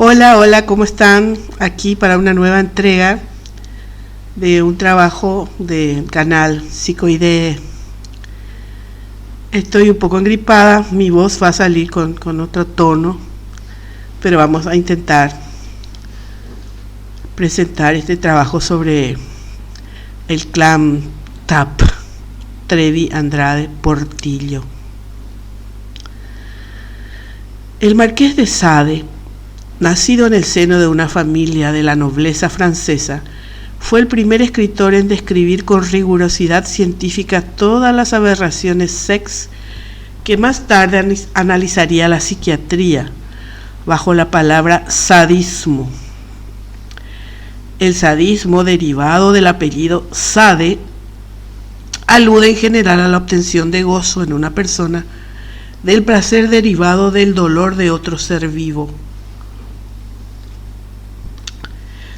Hola, hola, ¿cómo están? Aquí para una nueva entrega de un trabajo del canal Psicoidee. Estoy un poco engripada, mi voz va a salir con otro tono, pero vamos a intentar presentar este trabajo sobre el clan TAP, Trevi Andrade Portillo. El marqués de Sade, nacido en el seno de una familia de la nobleza francesa, fue el primer escritor en describir con rigurosidad científica todas las aberraciones sex que más tarde analizaría la psiquiatría bajo la palabra sadismo. El sadismo, derivado del apellido Sade, alude en general a la obtención de gozo en una persona del placer derivado del dolor de otro ser vivo.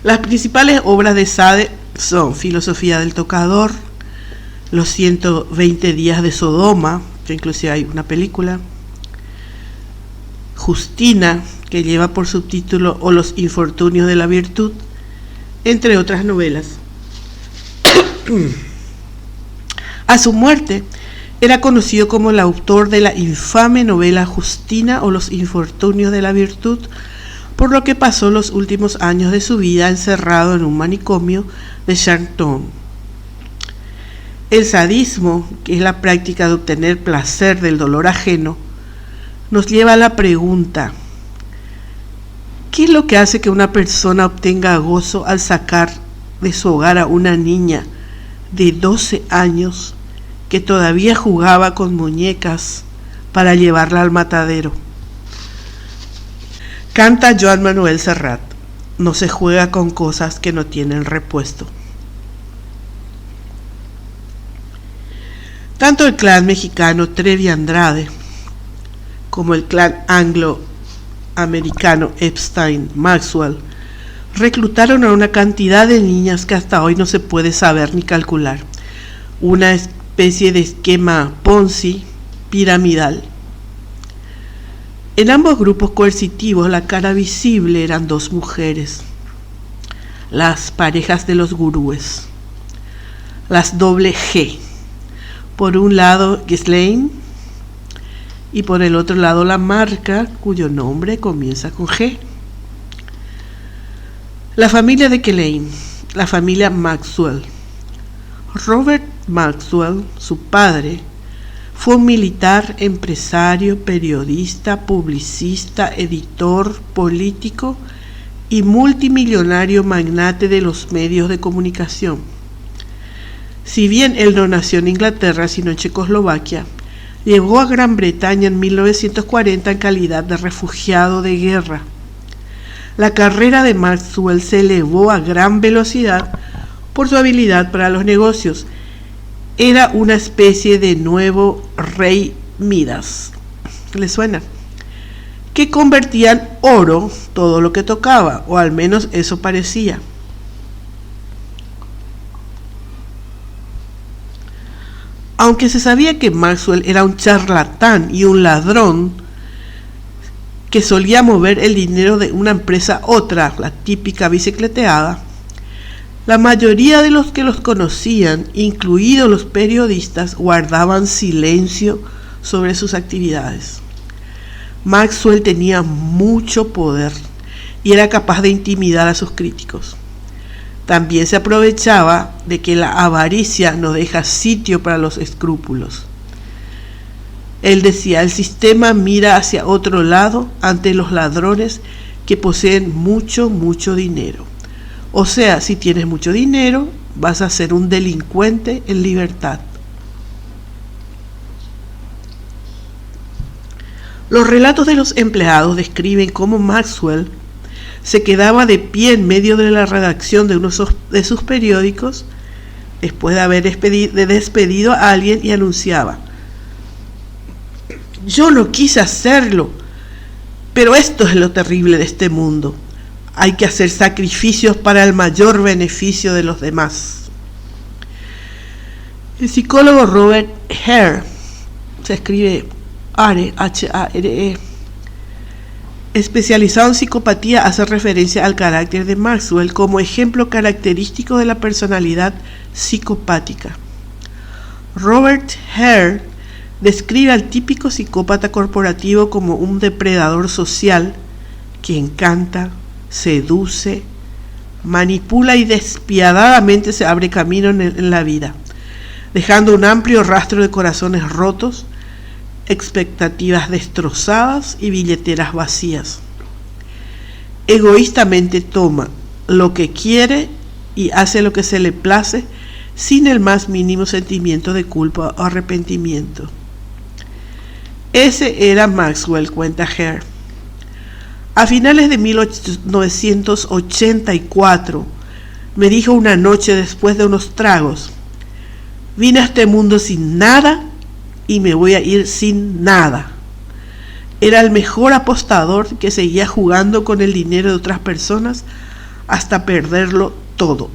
Las principales obras de Sade son Filosofía del Tocador, Los 120 días de Sodoma, que inclusive hay una película, Justina, que lleva por subtítulo O los infortunios de la virtud, entre otras novelas. A su muerte, era conocido como el autor de la infame novela Justina o los infortunios de la virtud, por lo que pasó los últimos años de su vida encerrado en un manicomio de Charton. El sadismo, que es la práctica de obtener placer del dolor ajeno, nos lleva a la pregunta: ¿qué es lo que hace que una persona obtenga gozo al sacar de su hogar a una niña de 12 años que todavía jugaba con muñecas para llevarla al matadero? Canta Joan Manuel Serrat: no se juega con cosas que no tienen repuesto. Tanto el clan mexicano Trevi Andrade como el clan anglo-americano Epstein-Maxwell reclutaron a una cantidad de niñas que hasta hoy no se puede saber ni calcular. Una especie de esquema Ponzi piramidal. En ambos grupos coercitivos la cara visible eran dos mujeres, las parejas de los gurúes, las doble G. Por un lado Ghislaine y por el otro lado la marca cuyo nombre comienza con G. La familia de Ghislaine, la familia Maxwell. Robert Maxwell, su padre, fue un militar, empresario, periodista, publicista, editor, político y multimillonario magnate de los medios de comunicación. Si bien él no nació en Inglaterra, sino en Checoslovaquia, llegó a Gran Bretaña en 1940 en calidad de refugiado de guerra. La carrera de Maxwell se elevó a gran velocidad por su habilidad para los negocios. Era una especie de nuevo rey Midas, ¿les suena? Que convertía en oro todo lo que tocaba, o al menos eso parecía. Aunque se sabía que Maxwell era un charlatán y un ladrón que solía mover el dinero de una empresa a otra, la típica bicicleteada, la mayoría de los que los conocían, incluidos los periodistas, guardaban silencio sobre sus actividades. Maxwell tenía mucho poder y era capaz de intimidar a sus críticos. También se aprovechaba de que la avaricia no deja sitio para los escrúpulos. Él decía: el sistema mira hacia otro lado ante los ladrones que poseen mucho dinero. O sea, si tienes mucho dinero, vas a ser un delincuente en libertad. Los relatos de los empleados describen cómo Maxwell se quedaba de pie en medio de la redacción de uno de sus periódicos después de haber despedido a alguien y anunciaba: yo no quise hacerlo, pero esto es lo terrible de este mundo. Hay que hacer sacrificios para el mayor beneficio de los demás. El psicólogo Robert Hare, se escribe Hare, H-A-R-E, especializado en psicopatía, hace referencia al carácter de Maxwell como ejemplo característico de la personalidad psicopática. Robert Hare describe al típico psicópata corporativo como un depredador social que encanta, seduce, manipula y despiadadamente se abre camino en la vida, dejando un amplio rastro de corazones rotos, expectativas destrozadas y billeteras vacías. Egoístamente toma lo que quiere y hace lo que se le place sin el más mínimo sentimiento de culpa o arrepentimiento. Ese era Maxwell, cuenta Hare. A finales de 1984 me dijo una noche después de unos tragos: vine a este mundo sin nada y me voy a ir sin nada. Era el mejor apostador que seguía jugando con el dinero de otras personas hasta perderlo todo.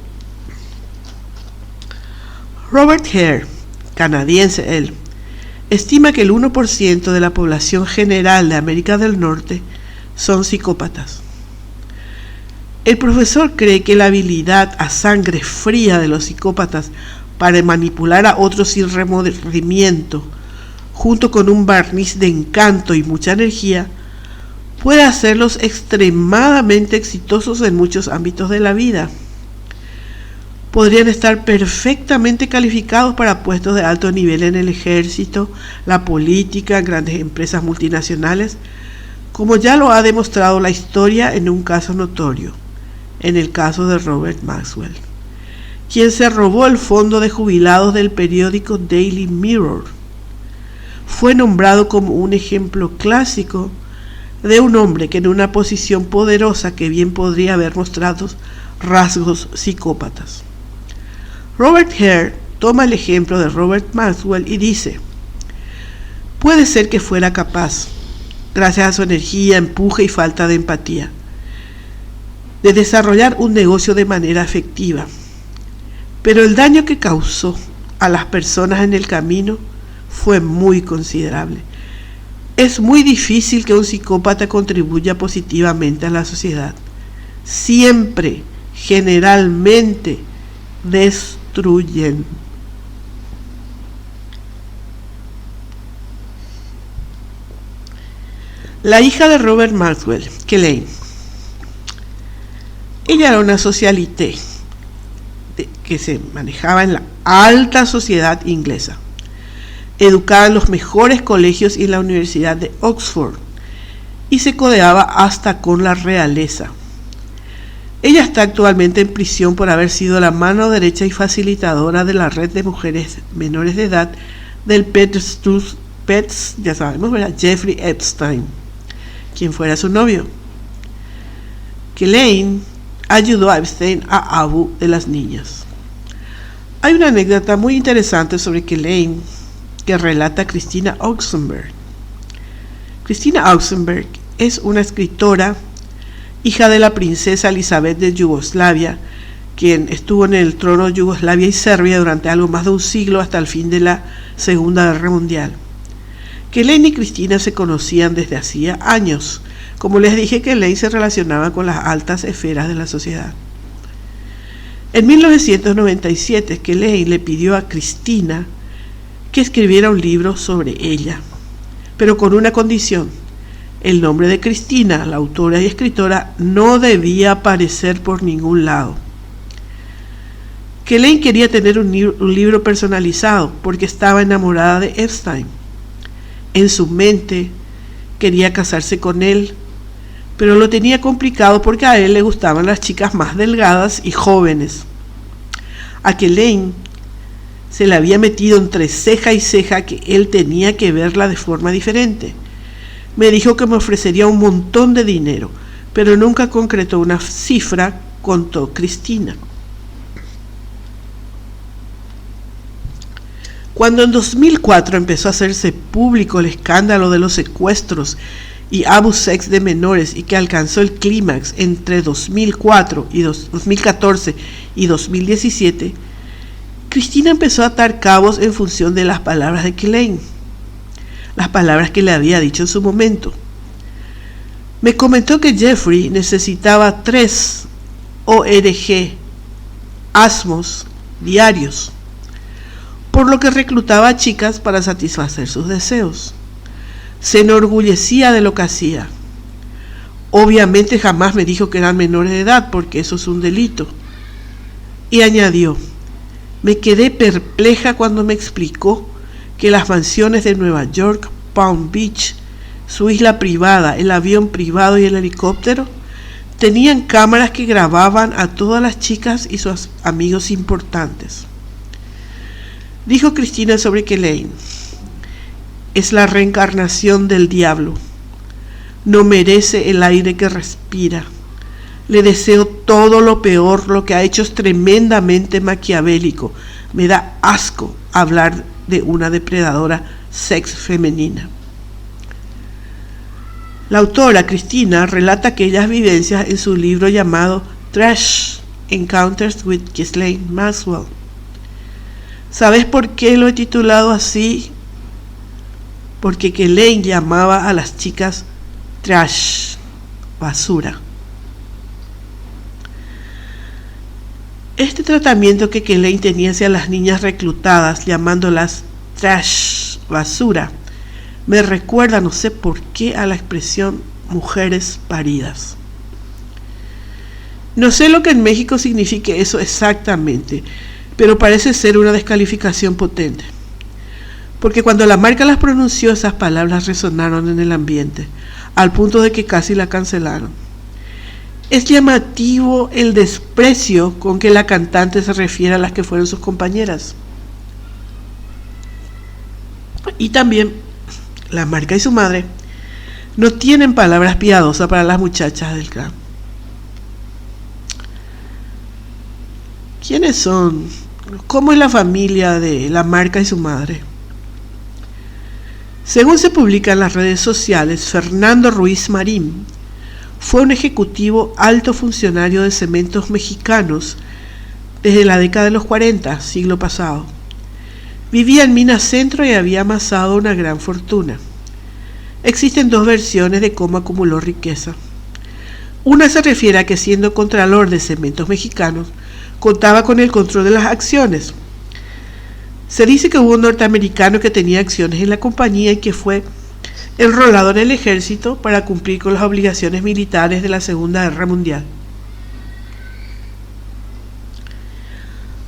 Robert Hare, canadiense él, estima que el 1% de la población general de América del Norte son psicópatas. El profesor cree que la habilidad a sangre fría de los psicópatas para manipular a otros sin remordimiento, junto con un barniz de encanto y mucha energía, puede hacerlos extremadamente exitosos en muchos ámbitos de la vida. Podrían estar perfectamente calificados para puestos de alto nivel en el ejército, la política, grandes empresas multinacionales, como ya lo ha demostrado la historia en un caso notorio, en el caso de Robert Maxwell, quien se robó el fondo de jubilados del periódico Daily Mirror. Fue nombrado como un ejemplo clásico de un hombre que en una posición poderosa que bien podría haber mostrado rasgos psicópatas. Robert Hare toma el ejemplo de Robert Maxwell y dice: puede ser que fuera capaz, gracias a su energía, empuje y falta de empatía, de desarrollar un negocio de manera efectiva, pero el daño que causó a las personas en el camino fue muy considerable. Es muy difícil que un psicópata contribuya positivamente a la sociedad. Siempre, generalmente, destruyen. La hija de Robert Maxwell, Kelaine. Ella era una socialité que se manejaba en la alta sociedad inglesa, educada en los mejores colegios y en la Universidad de Oxford, y se codeaba hasta con la realeza. Ella está actualmente en prisión por haber sido la mano derecha y facilitadora de la red de mujeres menores de edad del Pets, ya sabemos, ¿verdad?, Jeffrey Epstein, quien fuera su novio. Kelaine ayudó a Epstein a abuso de las niñas. Hay una anécdota muy interesante sobre Kelaine que relata Christina Oxenberg. Christina Oxenberg es una escritora, hija de la princesa Elizabeth de Yugoslavia, quien estuvo en el trono de Yugoslavia y Serbia durante algo más de un siglo hasta el fin de la Segunda Guerra Mundial. Kelaine y Christina se conocían desde hacía años. Como les dije, Kelaine se relacionaba con las altas esferas de la sociedad. En 1997, Kelaine le pidió a Christina que escribiera un libro sobre ella, pero con una condición: el nombre de Christina, la autora y escritora, no debía aparecer por ningún lado. Kelaine quería tener un libro personalizado porque estaba enamorada de Epstein. En su mente quería casarse con él, pero lo tenía complicado porque a él le gustaban las chicas más delgadas y jóvenes. A Kelaine se le había metido entre ceja y ceja que él tenía que verla de forma diferente. Me dijo que me ofrecería un montón de dinero, pero nunca concretó una cifra, contó Christina. Cuando en 2004 empezó a hacerse público el escándalo de los secuestros y abusos de menores, y que alcanzó el clímax entre 2014 y 2017, Christina empezó a atar cabos en función de las palabras de Kelaine, las palabras que le había dicho en su momento. Me comentó que Jeffrey necesitaba 3 ORG asmos diarios, por lo que reclutaba a chicas para satisfacer sus deseos. Se enorgullecía de lo que hacía. Obviamente jamás me dijo que eran menores de edad, porque eso es un delito. Y añadió: me quedé perpleja cuando me explicó que las mansiones de Nueva York, Palm Beach, su isla privada, el avión privado y el helicóptero tenían cámaras que grababan a todas las chicas y sus amigos importantes. Dijo Cristina sobre que Elaine es la reencarnación del diablo. No merece el aire que respira. Le deseo todo lo peor. Lo que ha hecho es tremendamente maquiavélico. Me da asco hablar de una depredadora sex femenina. La autora Cristina relata aquellas vivencias en su libro llamado Trash Encounters with Ghislaine Maxwell. ¿Sabes por qué lo he titulado así? Porque Ghislaine llamaba a las chicas trash, basura. Este tratamiento que Ghislaine tenía hacia las niñas reclutadas, llamándolas trash, basura, me recuerda, no sé por qué, a la expresión mujeres paridas. No sé lo que en México signifique eso exactamente, pero parece ser una descalificación potente. Porque cuando la marca las pronunció, esas palabras resonaron en el ambiente, al punto de que casi la cancelaron. Es llamativo el desprecio con que la cantante se refiere a las que fueron sus compañeras. Y también la marca y su madre no tienen palabras piadosas para las muchachas del clan. ¿Quiénes son? ¿Cómo es la familia de la marca y su madre? Según se publica en las redes sociales, Fernando Ruiz Marín fue un ejecutivo alto funcionario de Cementos Mexicanos desde la década de los 40, siglo pasado. Vivía en Minas Centro y había amasado una gran fortuna. Existen 2 versiones de cómo acumuló riqueza. Una se refiere a que, siendo contralor de Cementos Mexicanos, contaba con el control de las acciones. Se dice que hubo un norteamericano que tenía acciones en la compañía y que fue enrolado en el ejército para cumplir con las obligaciones militares de la Segunda Guerra Mundial.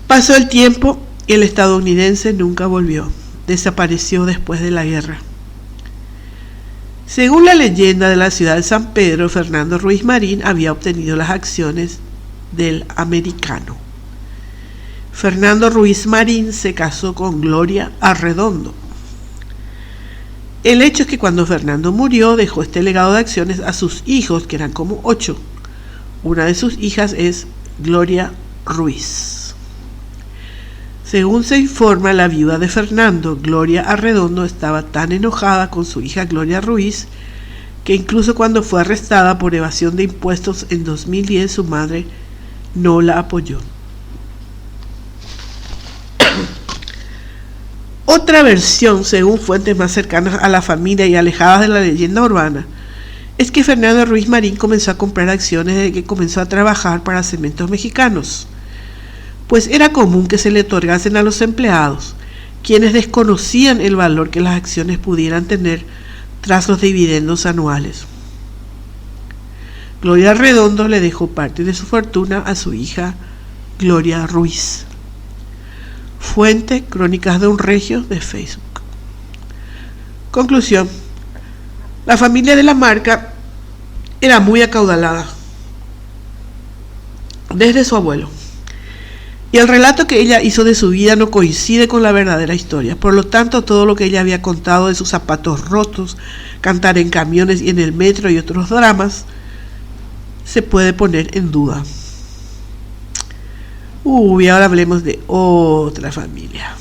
Pasó el tiempo y el estadounidense nunca volvió. Desapareció después de la guerra. Según la leyenda de la ciudad de San Pedro, Fernando Ruiz Marín había obtenido las acciones del americano. Fernando Ruiz Marín se casó con Gloria Arredondo. El hecho es que cuando Fernando murió, dejó este legado de acciones a sus hijos, que eran como 8. Una de sus hijas es Gloria Ruiz. Según se informa, la viuda de Fernando, Gloria Arredondo, estaba tan enojada con su hija Gloria Ruiz que incluso cuando fue arrestada por evasión de impuestos en 2010, su madre no la apoyó. Otra versión, según fuentes más cercanas a la familia y alejadas de la leyenda urbana, es que Fernando Ruiz Marín comenzó a comprar acciones desde que comenzó a trabajar para Cementos Mexicanos, pues era común que se le otorgasen a los empleados, quienes desconocían el valor que las acciones pudieran tener tras los dividendos anuales. Gloria Arredondo le dejó parte de su fortuna a su hija Gloria Ruiz. Fuente: Crónicas de un Regio de Facebook. Conclusión: la familia de la marca era muy acaudalada desde su abuelo, y el relato que ella hizo de su vida no coincide con la verdadera historia. Por lo tanto, todo lo que ella había contado de sus zapatos rotos, cantar en camiones y en el metro y otros dramas se puede poner en duda. Y ahora hablemos de otra familia.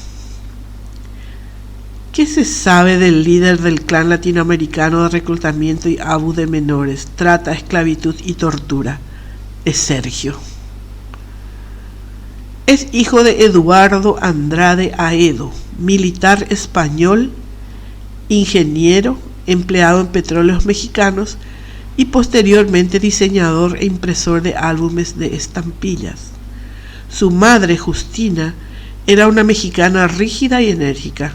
¿Qué se sabe del líder del clan latinoamericano de reclutamiento y abuso de menores, trata, esclavitud y tortura? Es Sergio. Es hijo de Eduardo Andrade Aedo, militar español, ingeniero, empleado en Petróleos Mexicanos, y posteriormente diseñador e impresor de álbumes de estampillas. Su madre, Justina, era una mexicana rígida y enérgica.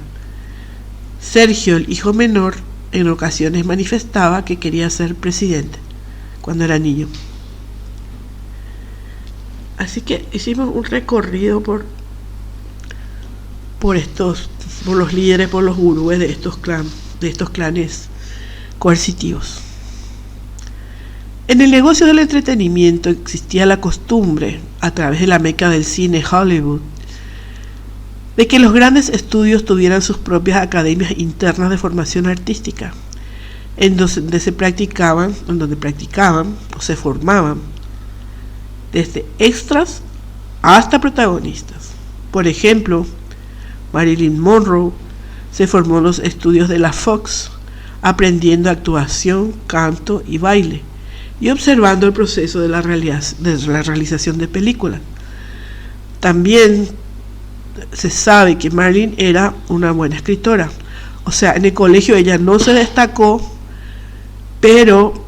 Sergio, el hijo menor, en ocasiones manifestaba que quería ser presidente cuando era niño. Así que hicimos un recorrido por los líderes, por los gurúes de estos clanes coercitivos. En el negocio del entretenimiento existía la costumbre, a través de la meca del cine, Hollywood, de que los grandes estudios tuvieran sus propias academias internas de formación artística, en donde practicaban o se formaban desde extras hasta protagonistas. Por ejemplo, Marilyn Monroe se formó en los estudios de la Fox, aprendiendo actuación, canto y baile, y observando el proceso de la realización de películas. También se sabe que Marilyn era una buena escritora. O sea, en el colegio ella no se destacó, pero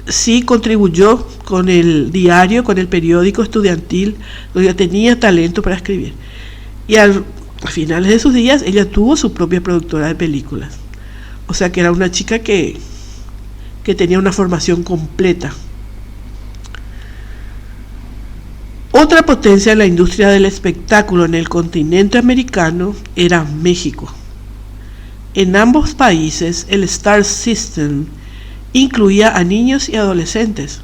sí contribuyó con el diario, con el periódico estudiantil, donde tenía talento para escribir. Y a finales de sus días ella tuvo su propia productora de películas. O sea que era una chica que tenía una formación completa. Otra potencia en la industria del espectáculo en el continente americano era México. En ambos países el Star System incluía a niños y adolescentes,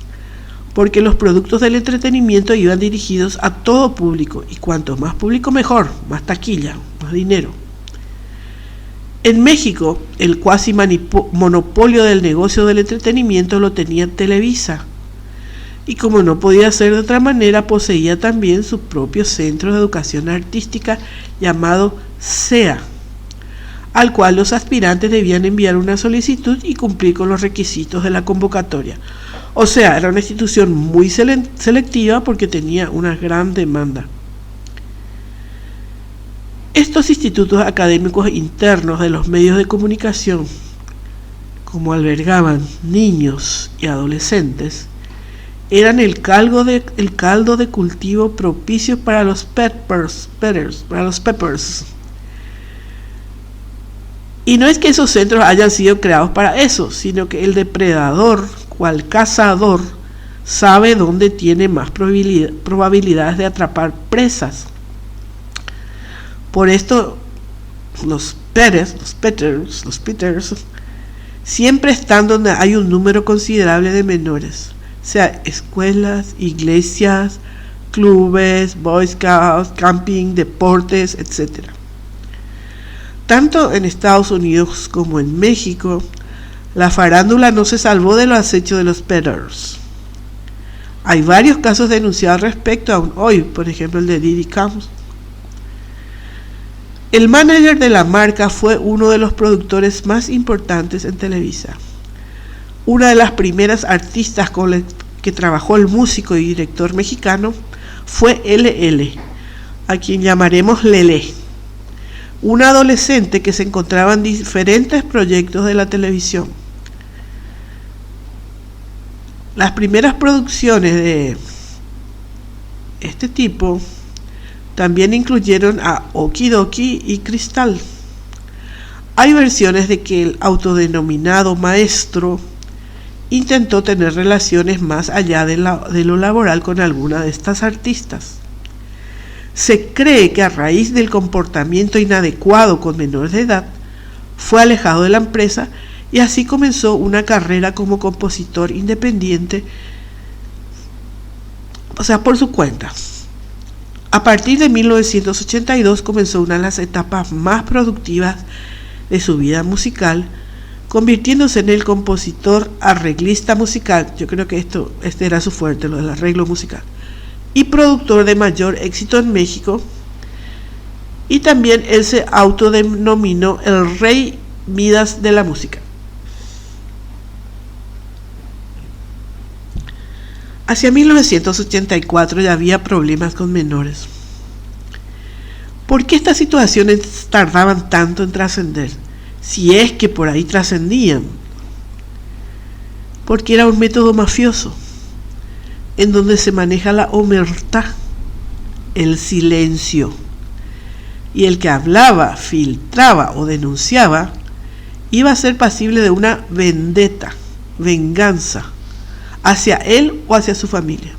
porque los productos del entretenimiento iban dirigidos a todo público, y cuanto más público mejor, más taquilla, más dinero. En México, el cuasi monopolio del negocio del entretenimiento lo tenía Televisa, y como no podía ser de otra manera, poseía también su propio centro de educación artística llamado CEA, al cual los aspirantes debían enviar una solicitud y cumplir con los requisitos de la convocatoria. O sea, era una institución muy selectiva porque tenía una gran demanda. Estos institutos académicos internos de los medios de comunicación, como albergaban niños y adolescentes, eran el caldo de cultivo propicio para los peppers. Y no es que esos centros hayan sido creados para eso, sino que el depredador, cual cazador, sabe dónde tiene más probabilidades de atrapar presas. Por esto, los Peters, siempre están donde hay un número considerable de menores, sea escuelas, iglesias, clubes, boy scouts, camping, deportes, etc. Tanto en Estados Unidos como en México, la farándula no se salvó de los acechos de los Peters. Hay varios casos denunciados al respecto aún hoy, por ejemplo el de Diddy Combs. El manager de la marca fue uno de los productores más importantes en Televisa. Una de las primeras artistas con las que trabajó el músico y director mexicano fue LL, a quien llamaremos Lele, una adolescente que se encontraba en diferentes proyectos de la televisión. Las primeras producciones de este tipo también incluyeron a Okidoki y Cristal. Hay versiones de que el autodenominado maestro intentó tener relaciones más allá de lo laboral con alguna de estas artistas. Se cree que a raíz del comportamiento inadecuado con menores de edad, fue alejado de la empresa y así comenzó una carrera como compositor independiente, o sea, por su cuenta. A partir de 1982 comenzó una de las etapas más productivas de su vida musical, convirtiéndose en el compositor arreglista musical. Yo creo que este era su fuerte, lo del arreglo musical, y productor de mayor éxito en México. Y también él se autodenominó el Rey Midas de la música. Hacia 1984 ya había problemas con menores. ¿Por qué estas situaciones tardaban tanto en trascender? Si es que por ahí trascendían. porque era un método mafioso en donde se maneja la omertá, el silencio, y el que hablaba, filtraba o denunciaba iba a ser pasible de una vendetta, venganza, hacia él o hacia su familia.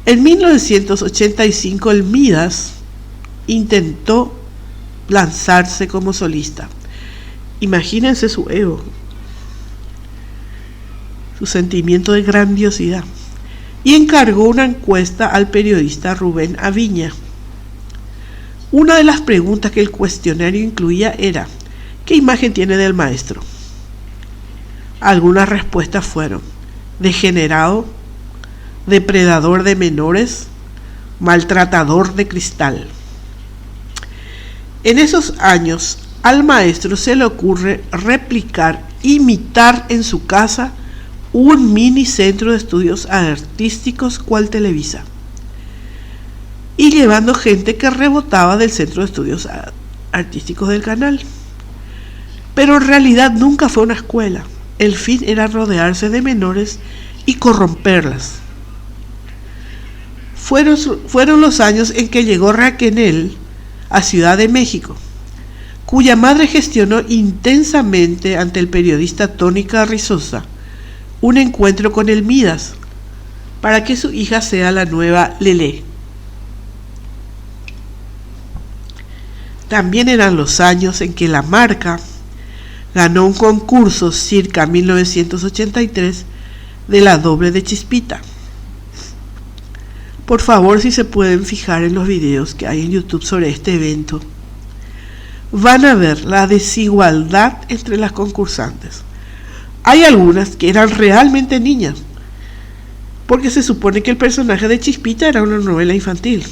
En 1985 el Midas intentó lanzarse como solista. Imagínense su ego, su sentimiento de grandiosidad, y encargó una encuesta al periodista Rubén Aviña. Una de las preguntas que el cuestionario incluía era: ¿qué imagen tiene del maestro? Algunas respuestas fueron: degenerado, depredador de menores, maltratador de cristal. En esos años al maestro se le ocurre replicar, imitar en su casa un mini centro de estudios artísticos cual Televisa, y llevando gente que rebotaba del centro de estudios artísticos del canal. Pero en realidad nunca fue una escuela. El fin era rodearse de menores y corromperlas. Fueron los años en que llegó Raquenel a Ciudad de México, cuya madre gestionó intensamente ante el periodista Tony Carrizosa un encuentro con el Midas para que su hija sea la nueva Lelé. También eran los años en que la marca ganó un concurso circa 1983 de la doble de Chispita. Por favor, si se pueden fijar en los videos que hay en YouTube sobre este evento, van a ver la desigualdad entre las concursantes. Hay algunas que eran realmente niñas, porque se supone que el personaje de Chispita era una novela infantil.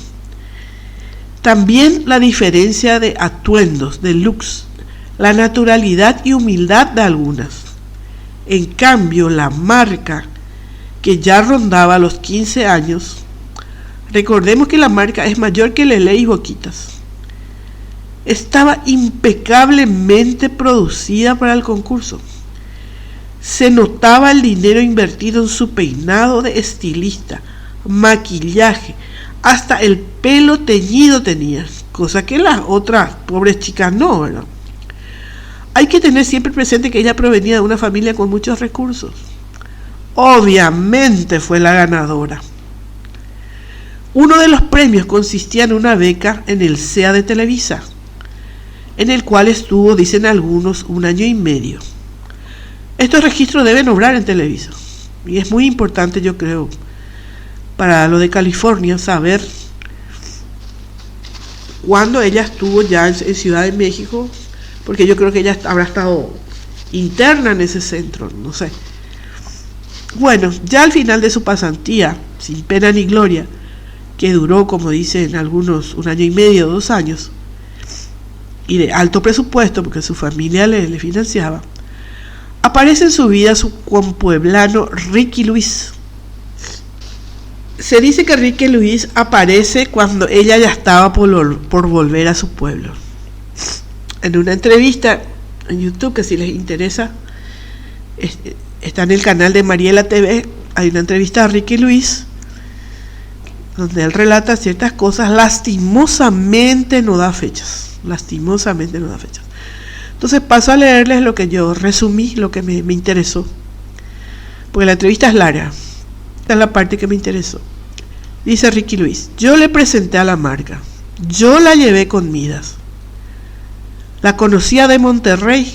También la diferencia de atuendos, de looks, la naturalidad y humildad de algunas. En cambio, la marca, que ya rondaba los 15 años, recordemos que la marca es mayor que Lelé y Boquitas, estaba impecablemente producida para el concurso. Se notaba el dinero invertido en su peinado de estilista, maquillaje, hasta el pelo teñido tenía, cosa que las otras pobres chicas no, ¿verdad? Hay que tener siempre presente que ella provenía de una familia con muchos recursos. Obviamente fue la ganadora. Uno de los premios consistía en una beca en el CEA de Televisa, en el cual estuvo, dicen algunos, 1 año y medio. Estos registros deben obrar en Televisa, y es muy importante, yo creo, para lo de California, saber cuándo ella estuvo ya en Ciudad de México, porque yo creo que ella habrá estado interna en ese centro, no sé. Bueno, ya al final de su pasantía, sin pena ni gloria, que duró, como dicen algunos, 1 año y medio, 2 años, y de alto presupuesto, porque su familia le financiaba, aparece en su vida su compueblano Ricky Luis. Se dice que Ricky Luis aparece cuando ella ya estaba por volver a su pueblo. En una entrevista en YouTube, que si les interesa, está en el canal de Mariela TV, hay una entrevista a Ricky Luis, donde él relata ciertas cosas. Lastimosamente no da fechas. Entonces paso a leerles lo que yo resumí, lo que me interesó, porque la entrevista es larga. Esta es la parte que me interesó. Dice Ricky Luis: yo le presenté a la marca, yo la llevé con Midas, la conocía de Monterrey,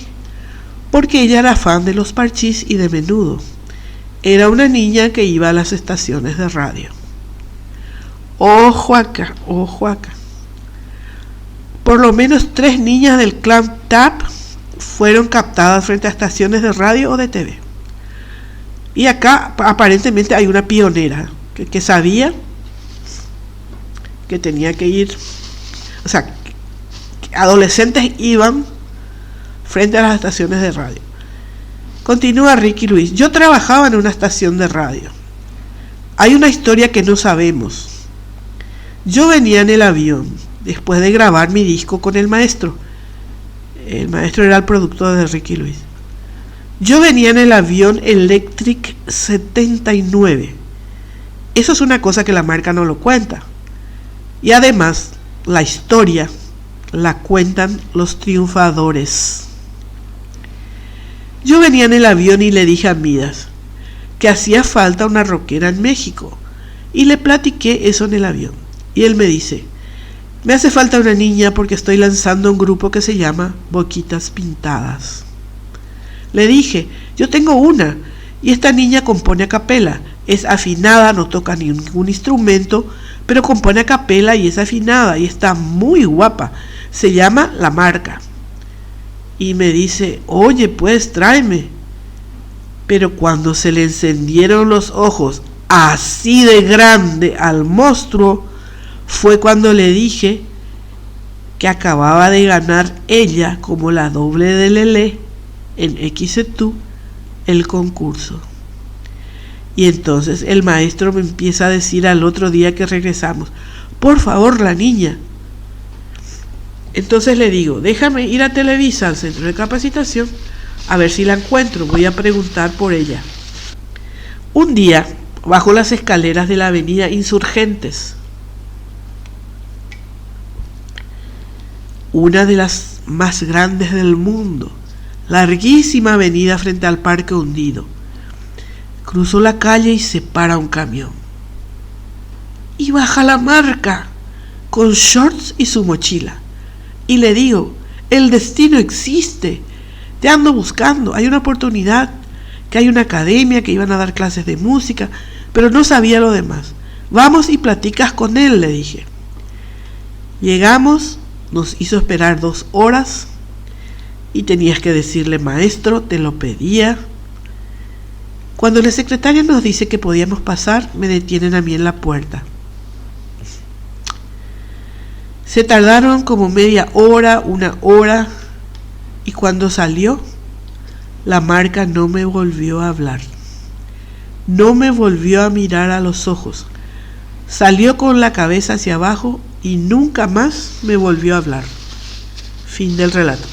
porque ella era fan de los Parchís y de Menudo. Era una niña que iba a las estaciones de radio. Ojo acá. Por lo menos 3 niñas del clan TAP fueron captadas frente a estaciones de radio o de TV. Y acá aparentemente hay una pionera que sabía que tenía que ir, o sea, que adolescentes iban frente a las estaciones de radio. Continúa Ricky Luis: yo trabajaba en una estación de radio. Hay una historia que no sabemos. Yo venía en el avión después de grabar mi disco con el maestro. El maestro era el productor de Ricky Luis. Yo venía en el avión Electric 79. Eso es una cosa que la marca no lo cuenta. Y además, la historia la cuentan los triunfadores. Yo venía en el avión y le dije a Midas que hacía falta una rockera en México. Y le platiqué eso en el avión. Y él me dice, me hace falta una niña porque estoy lanzando un grupo que se llama Boquitas Pintadas. Le dije, yo tengo una, y esta niña compone a capela. Es afinada, no toca ningún instrumento, pero compone a capela y es afinada y está muy guapa. Se llama La Marca. Y me dice, oye, pues tráeme. Pero cuando se le encendieron los ojos así de grande al monstruo, fue cuando le dije que acababa de ganar ella como la doble de Lele en XETU el concurso. Y entonces el maestro me empieza a decir al otro día que regresamos, por favor, la niña. Entonces le digo, déjame ir a Televisa, al centro de capacitación, a ver si la encuentro, voy a preguntar por ella. Un día, bajo las escaleras de la avenida Insurgentes, una de las más grandes del mundo, larguísima avenida frente al Parque Hundido, cruzo la calle y se para un camión. Y baja La Marca, con shorts y su mochila. Y le digo, el destino existe, te ando buscando, hay una oportunidad, que hay una academia, que iban a dar clases de música, pero no sabía lo demás. Vamos y platicas con él, le dije. Llegamos, nos hizo esperar 2 horas y tenías que decirle, maestro, te lo pedía. Cuando la secretaria nos dice que podíamos pasar, me detienen a mí en la puerta. Se tardaron como media hora, 1 hora, y cuando salió, La Marca no me volvió a hablar. No me volvió a mirar a los ojos. Salió con la cabeza hacia abajo y nunca más me volvió a hablar. Fin del relato.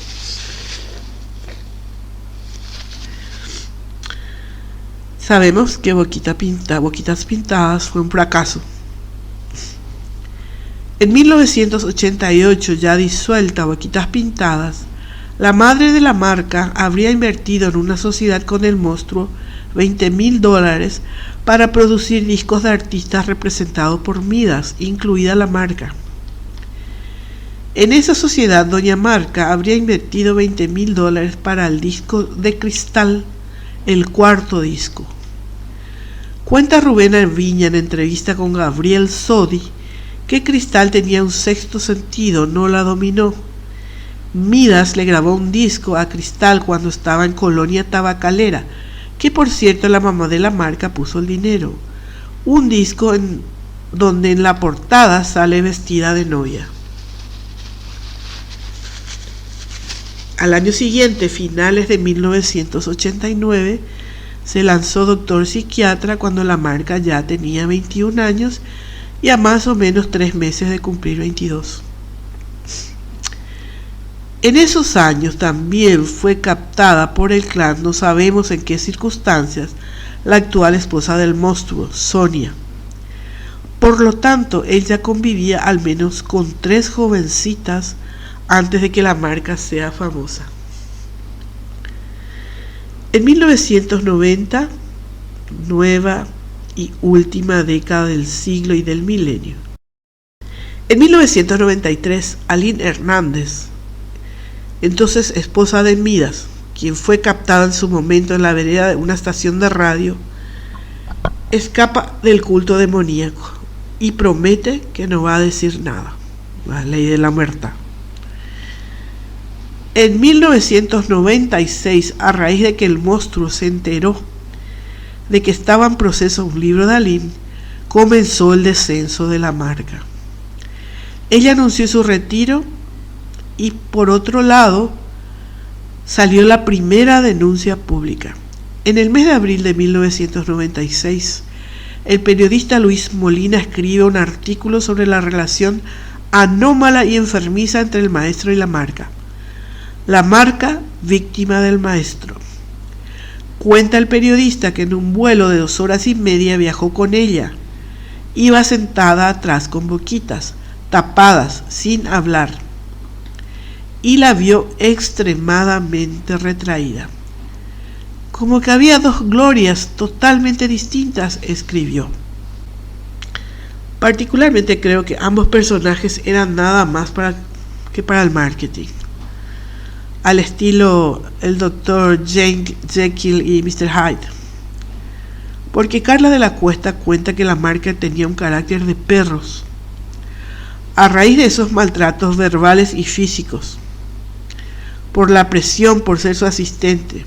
Sabemos que Boquitas Pintadas fue un fracaso. En 1988, ya disuelta Boquitas Pintadas, la madre de La Marca habría invertido en una sociedad con el monstruo $20,000 para producir discos de artistas representados por Midas, incluida La Marca. En esa sociedad, doña Marca habría invertido $20,000 para el disco de Cristal, el 4º disco. Cuenta Rubén Viña en entrevista con Gabriel Sodi que Cristal tenía un 6º sentido, no la dominó. Midas le grabó un disco a Cristal cuando estaba en Colonia Tabacalera, que por cierto la mamá de La Marca puso el dinero. Un disco donde en la portada sale vestida de novia. Al año siguiente, finales de 1989, se lanzó Doctor Psiquiatra cuando La Marca ya tenía 21 años y a más o menos 3 meses de cumplir 22. En esos años también fue captada por el clan, no sabemos en qué circunstancias, la actual esposa del monstruo, Sonia. Por lo tanto, ella convivía al menos con 3 jovencitas antes de que La Marca sea famosa. En 1990, nueva y última década del siglo y del milenio. En 1993, Aline Hernández, entonces esposa de Midas, quien fue captada en su momento en la vereda de una estación de radio, escapa del culto demoníaco y promete que no va a decir nada. La ley de la muerta. En 1996, a raíz de que el monstruo se enteró de que estaba en proceso un libro de Aline, comenzó el descenso de La Marca. Ella anunció su retiro y por otro lado salió la primera denuncia pública. En el mes de abril de 1996, el periodista Luis Molina escribe un artículo sobre la relación anómala y enfermiza entre el maestro y La Marca. La Marca, víctima del maestro. Cuenta el periodista que en un vuelo de 2 horas y media viajó con ella. Iba sentada atrás con boquitas, tapadas, sin hablar. Y la vio extremadamente retraída. Como que había dos glorias totalmente distintas, escribió. Particularmente creo que ambos personajes eran nada más que para el marketing. Al estilo el Dr. Jekyll y Mr. Hyde. Porque Carla de la Cuesta cuenta que la marca tenía un carácter de perros, a raíz de esos maltratos verbales y físicos, por la presión por ser su asistente,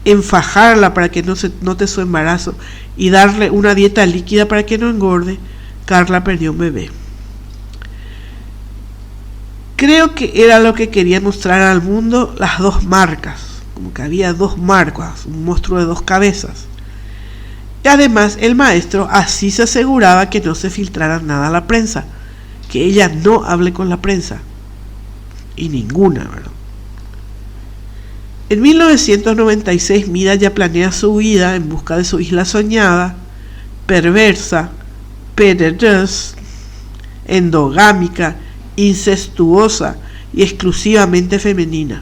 enfajarla para que no se note su embarazo y darle una dieta líquida para que no engorde, Carla perdió un bebé. Creo que era lo que quería mostrar al mundo las dos marcas, como que había dos marcas, un monstruo de 2 cabezas. Y además el maestro así se aseguraba que no se filtrara nada a la prensa, que ella no hable con la prensa, y ninguna, ¿verdad? En 1996 Mida ya planea su huida en busca de su isla soñada, perversa, perversa, endogámica, incestuosa y exclusivamente femenina.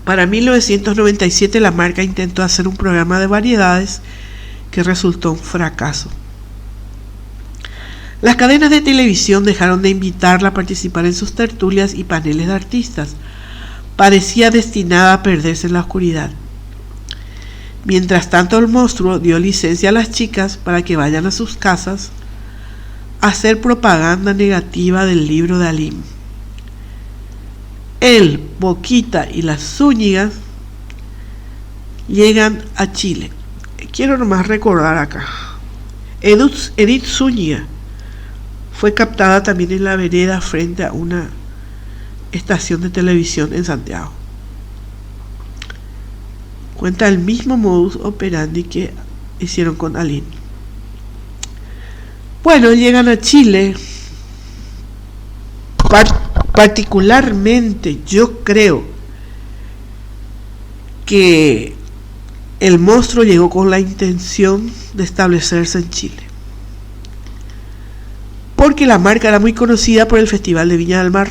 Para 1997 la marca intentó hacer un programa de variedades que resultó un fracaso. Las cadenas de televisión dejaron de invitarla a participar en sus tertulias y paneles de artistas. Parecía destinada a perderse en la oscuridad. Mientras tanto, el monstruo dio licencia a las chicas para que vayan a sus casas a hacer propaganda negativa del libro de Alim. Él, Boquita y las Zúñigas llegan a Chile. Quiero nomás recordar acá. Edith Zúñiga fue captada también en la vereda frente a una estación de televisión en Santiago. Cuenta el mismo modus operandi que hicieron con Aline. Bueno, llegan a Chile. Particularmente yo creo que el monstruo llegó con la intención de establecerse en Chile, porque la marca era muy conocida por el Festival de Viña del Mar.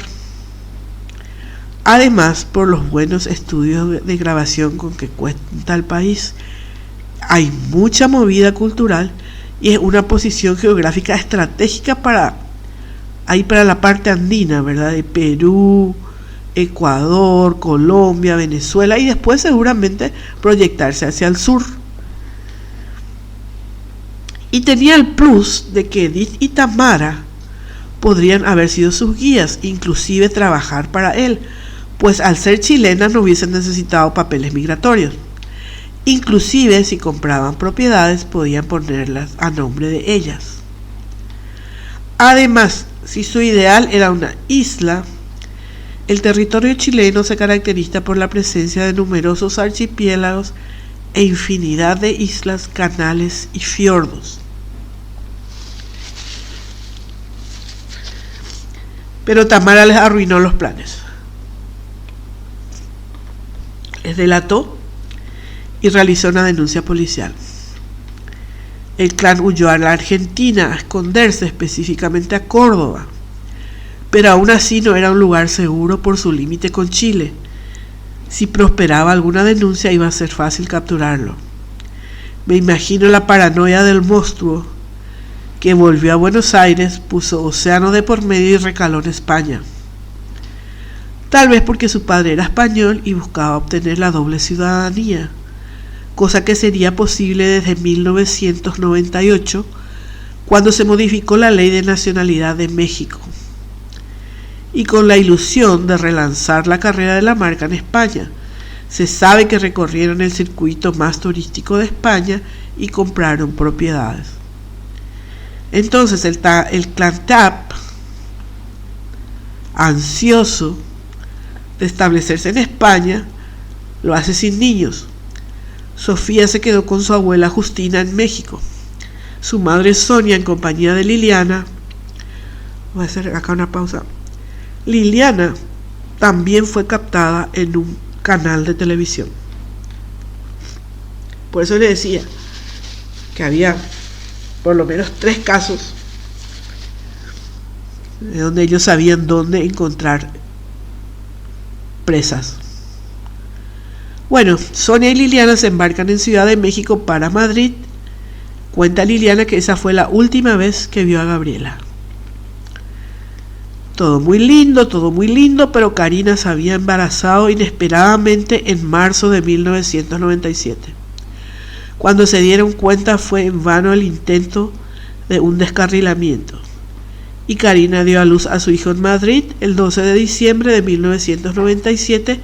Además, por los buenos estudios de grabación con que cuenta el país, hay mucha movida cultural y es una posición geográfica estratégica para la parte andina, ¿verdad? De Perú, Ecuador, Colombia, Venezuela y después seguramente proyectarse hacia el sur. Y tenía el plus de que Edith y Tamara podrían haber sido sus guías, inclusive trabajar para él, pues al ser chilenas no hubiesen necesitado papeles migratorios. Inclusive si compraban propiedades podían ponerlas a nombre de ellas. Además, si su ideal era una isla, el territorio chileno se caracteriza por la presencia de numerosos archipiélagos e infinidad de islas, canales y fiordos. Pero Tamara les arruinó los planes. Les delató y realizó una denuncia policial. El clan huyó a la Argentina a esconderse, específicamente a Córdoba, pero aún así no era un lugar seguro por su límite con Chile. Si prosperaba alguna denuncia iba a ser fácil capturarlo. Me imagino la paranoia del monstruo, que volvió a Buenos Aires, puso océano de por medio y recaló en España. Tal vez porque su padre era español y buscaba obtener la doble ciudadanía, cosa que sería posible desde 1998, cuando se modificó la Ley de Nacionalidad de México, y con la ilusión de relanzar la carrera de la marca en España. Se sabe que recorrieron el circuito más turístico de España y compraron propiedades. Entonces el clan TAP, ansioso de establecerse en España, lo hace sin niños. Sofía se quedó con su abuela Justina en México. Su madre Sonia, en compañía de Liliana, voy a hacer acá una pausa. Liliana también fue captada en un canal de televisión. Por eso le decía que había por lo menos 3 casos donde ellos sabían dónde encontrar presas. Bueno, Sonia y Liliana se embarcan en Ciudad de México para Madrid. Cuenta Liliana que esa fue la última vez que vio a Gabriela. Todo muy lindo, pero Karina se había embarazado inesperadamente en marzo de 1997. Cuando se dieron cuenta fue en vano el intento de un descarrilamiento. Y Karina dio a luz a su hijo en Madrid el 12 de diciembre de 1997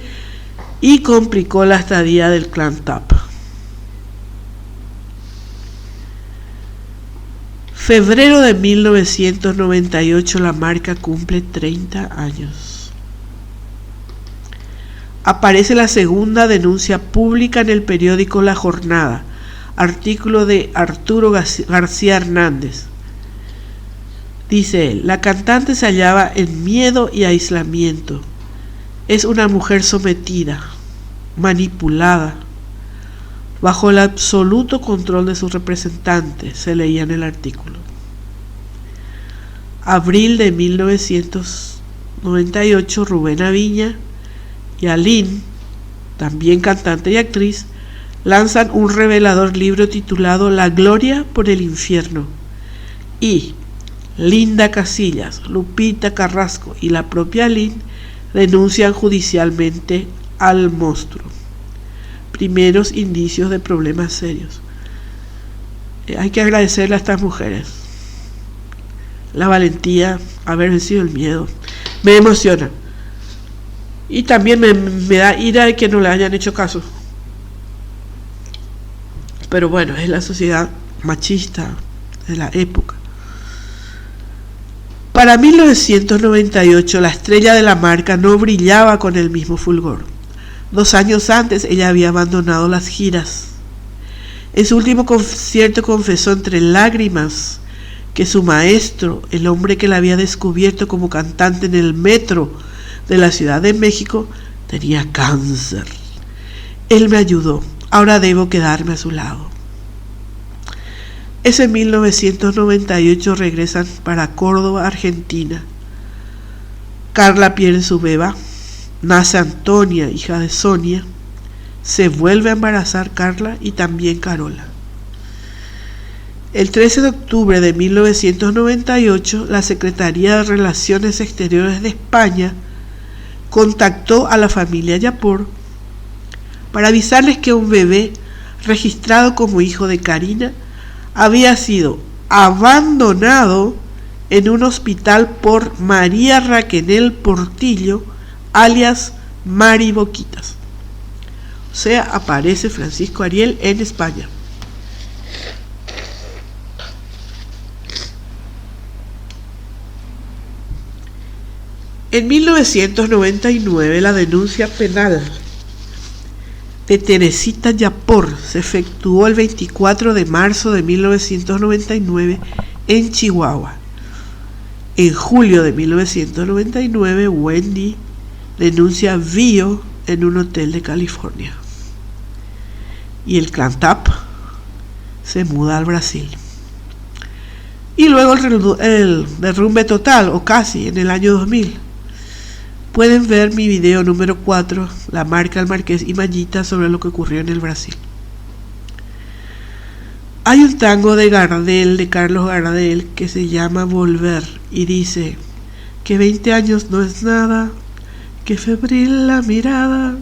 y complicó la estadía del clan TAP. Febrero de 1998 la marca cumple 30 años. Aparece la segunda denuncia pública en el periódico La Jornada, artículo de Arturo García Hernández. Dice él, la cantante se hallaba en miedo y aislamiento. Es una mujer sometida, manipulada, bajo el absoluto control de su representante, se leía en el artículo. Abril de 1998, Rubén Aviña y Aline, también cantante y actriz, lanzan un revelador libro titulado La Gloria por el Infierno. Y Linda Casillas, Lupita Carrasco y la propia Aline denuncian judicialmente al monstruo. Primeros indicios de problemas serios. Hay que agradecerle a estas mujeres la valentía, haber vencido el miedo. Me emociona. Y también me da ira de que no le hayan hecho caso. Pero bueno, es la sociedad machista de la época. Para 1998, la estrella de la marca no brillaba con el mismo fulgor. 2 años antes ella había abandonado las giras. En su último concierto confesó entre lágrimas que su maestro, el hombre que la había descubierto como cantante en el metro de la Ciudad de México, tenía cáncer. Él me ayudó, ahora debo quedarme a su lado. Ese 1998 regresan para Córdoba, Argentina. Carla pierde su beba. Nace Antonia, hija de Sonia. Se vuelve a embarazar Carla y también Carola. El 13 de octubre de 1998, la Secretaría de Relaciones Exteriores de España contactó a la familia Yapor para avisarles que un bebé registrado como hijo de Karina había sido abandonado en un hospital por María Raquenel Portillo, alias Mari Boquitas. O sea, aparece Francisco Ariel en España. En 1999, la denuncia penal de Teresita Yapor se efectuó el 24 de marzo de 1999 en Chihuahua. En julio de 1999, Wendy denuncia Vio en un hotel de California. Y el clan TAP se muda al Brasil. Y luego el derrumbe total, o casi, en el año 2000. Pueden ver mi video número 4, la marca El Marqués y Mayita, sobre lo que ocurrió en el Brasil. Hay un tango de Gardel, de Carlos Gardel, que se llama Volver, y dice que 20 años no es nada, que febril la mirada,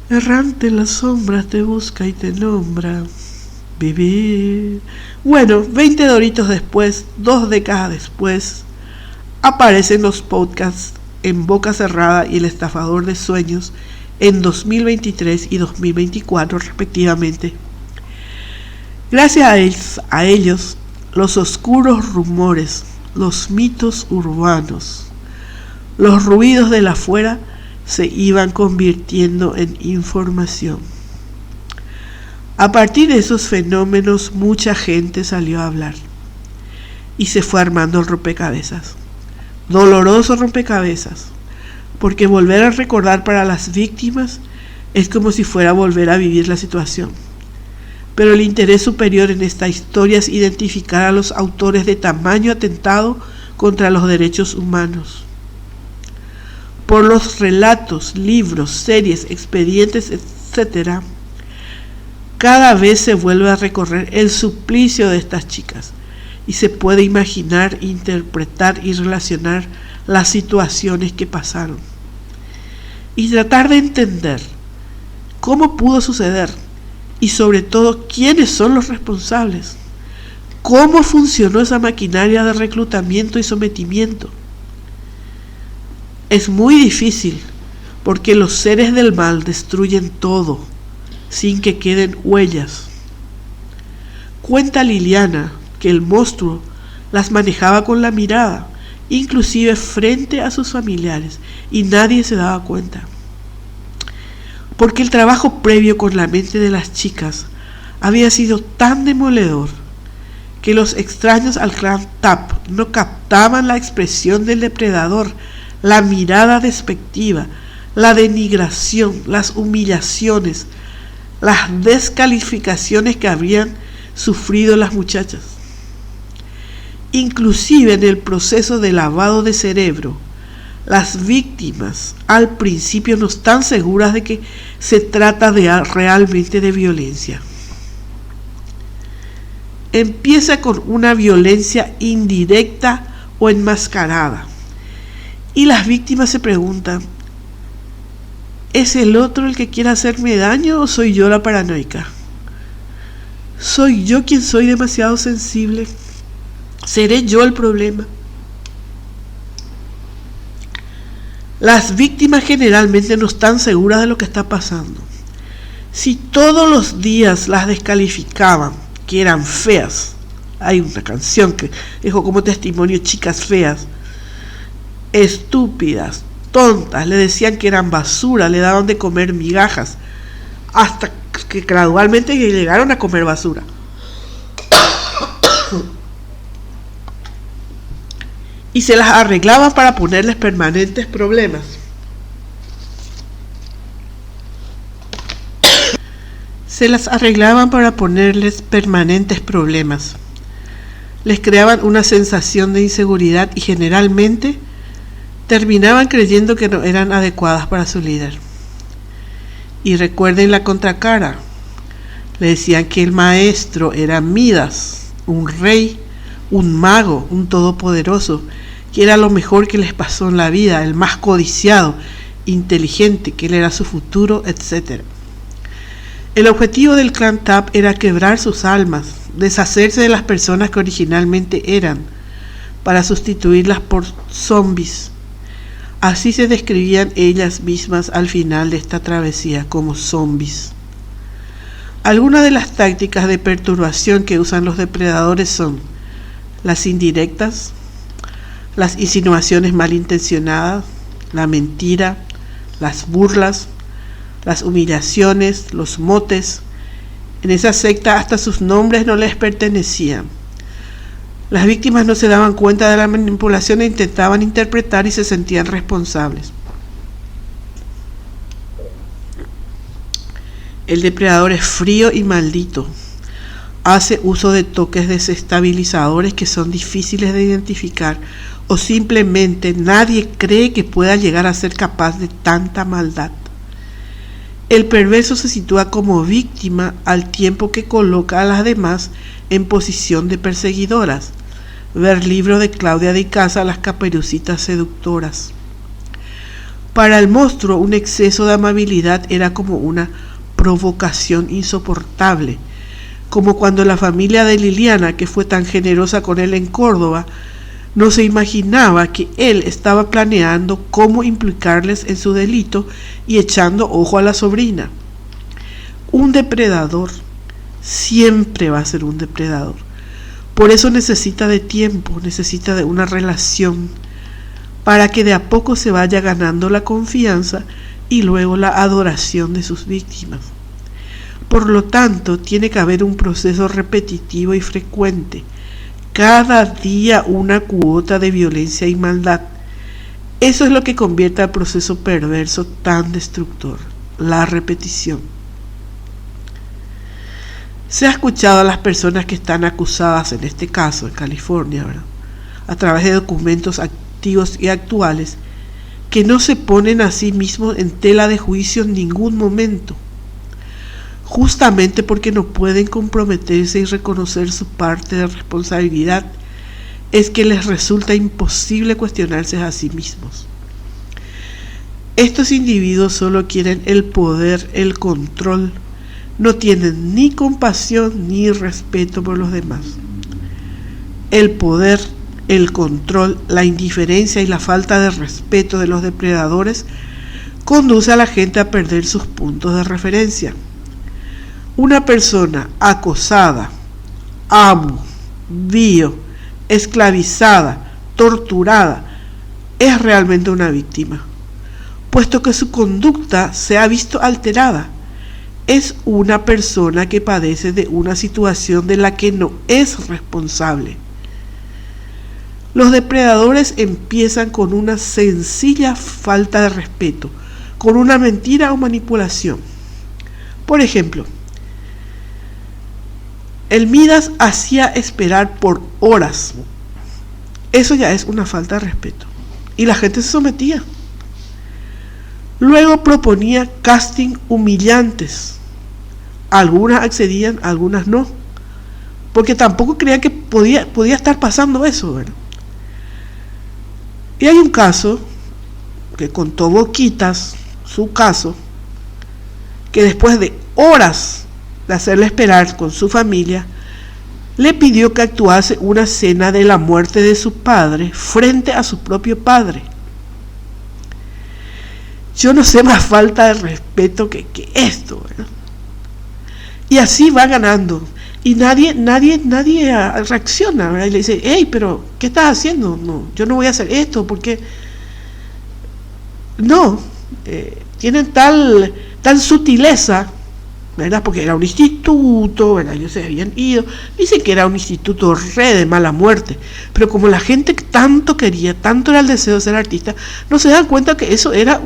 errante en las sombras te busca y te nombra, vivir. Bueno, 20 doritos después, 2 décadas después, aparecen los podcasts En Boca Cerrada y El Estafador de Sueños en 2023 y 2024 respectivamente. Gracias a ellos, los oscuros rumores, los mitos urbanos, los ruidos del afuera se iban convirtiendo en información. A partir de esos fenómenos, mucha gente salió a hablar y se fue armando el rompecabezas. Doloroso rompecabezas, porque volver a recordar para las víctimas es como si fuera volver a vivir la situación. Pero el interés superior en esta historia es identificar a los autores de tamaño atentado contra los derechos humanos. Por los relatos, libros, series, expedientes, etc., cada vez se vuelve a recorrer el suplicio de estas chicas y se puede imaginar, interpretar y relacionar las situaciones que pasaron y tratar de entender cómo pudo suceder y sobre todo quiénes son los responsables, cómo funcionó esa maquinaria de reclutamiento y sometimiento. Es muy difícil porque los seres del mal destruyen todo sin que queden huellas. Cuenta Liliana que el monstruo las manejaba con la mirada, inclusive frente a sus familiares, y nadie se daba cuenta. Porque el trabajo previo con la mente de las chicas había sido tan demoledor que los extraños al clan Tapp no captaban la expresión del depredador, la mirada despectiva, la denigración, las humillaciones, las descalificaciones que habían sufrido las muchachas. Inclusive en el proceso de lavado de cerebro, las víctimas al principio no están seguras de que se trata realmente de violencia. Empieza con una violencia indirecta o enmascarada, y las víctimas se preguntan: ¿es el otro el que quiere hacerme daño o soy yo la paranoica? ¿Soy yo quien soy demasiado sensible? ¿Seré yo el problema? Las víctimas generalmente no están seguras de lo que está pasando. Si todos los días las descalificaban, que eran feas, hay una canción que dejó como testimonio chicas feas, estúpidas, tontas, le decían que eran basura, le daban de comer migajas, hasta que gradualmente llegaron a comer basura. Y se las arreglaban para ponerles permanentes problemas. Se las arreglaban para ponerles permanentes problemas. Les creaban una sensación de inseguridad y generalmente terminaban creyendo que no eran adecuadas para su líder. Y recuerden la contracara. Le decían que el maestro era Midas, un rey, un mago, un todopoderoso, que era lo mejor que les pasó en la vida, el más codiciado, inteligente, que él era su futuro, etc. El objetivo del clan Tapp era quebrar sus almas, deshacerse de las personas que originalmente eran, para sustituirlas por zombies. Así se describían ellas mismas al final de esta travesía, como zombies. Algunas de las tácticas de perturbación que usan los depredadores son las indirectas, las insinuaciones malintencionadas, la mentira, las burlas, las humillaciones, los motes. En esa secta hasta sus nombres no les pertenecían. Las víctimas no se daban cuenta de la manipulación e intentaban interpretar y se sentían responsables. El depredador es frío y maldito. Hace uso de toques desestabilizadores que son difíciles de identificar, o simplemente nadie cree que pueda llegar a ser capaz de tanta maldad. El perverso se sitúa como víctima al tiempo que coloca a las demás en posición de perseguidoras. Ver libro de Claudia de Icaza, Las Caperucitas Seductoras. Para el monstruo, un exceso de amabilidad era como una provocación insoportable, como cuando la familia de Liliana, que fue tan generosa con él en Córdoba, no se imaginaba que él estaba planeando cómo implicarles en su delito y echando ojo a la sobrina. Un depredador siempre va a ser un depredador. Por eso necesita de tiempo, necesita de una relación, para que de a poco se vaya ganando la confianza y luego la adoración de sus víctimas. Por lo tanto, tiene que haber un proceso repetitivo y frecuente. Cada día una cuota de violencia y maldad. Eso es lo que convierte al proceso perverso tan destructor, la repetición. Se ha escuchado a las personas que están acusadas, en este caso en California, ¿verdad?, a través de documentos activos y actuales, que no se ponen a sí mismos en tela de juicio en ningún momento, justamente porque no pueden comprometerse y reconocer su parte de responsabilidad. Es que les resulta imposible cuestionarse a sí mismos. Estos individuos solo quieren el poder, el control. No tienen ni compasión ni respeto por los demás. El poder, el control, la indiferencia y la falta de respeto de los depredadores conduce a la gente a perder sus puntos de referencia. Una persona acosada, abu, bio, esclavizada, torturada, es realmente una víctima, puesto que su conducta se ha visto alterada. Es una persona que padece de una situación de la que no es responsable. Los depredadores empiezan con una sencilla falta de respeto, con una mentira o manipulación. Por ejemplo, el Midas hacía esperar por horas. Eso ya es una falta de respeto. Y la gente se sometía. Luego proponía casting humillantes. Algunas accedían, algunas no. Porque tampoco creían que podía estar pasando eso, ¿verdad? Y hay un caso que contó Boquitas, su caso, que después de horas de hacerle esperar con su familia, le pidió que actuase una escena de la muerte de su padre frente a su propio padre. Yo no sé más falta de respeto que esto, ¿verdad? Y así va ganando. Y nadie reacciona, ¿verdad? Y le dice, hey, pero ¿qué estás haciendo? No, yo no voy a hacer esto porque no, tienen tal sutileza, ¿verdad? Porque era un instituto, ¿verdad? Ellos se habían ido, dicen que era un instituto re de mala muerte, pero como la gente tanto quería, tanto era el deseo de ser artista, no se dan cuenta que eso era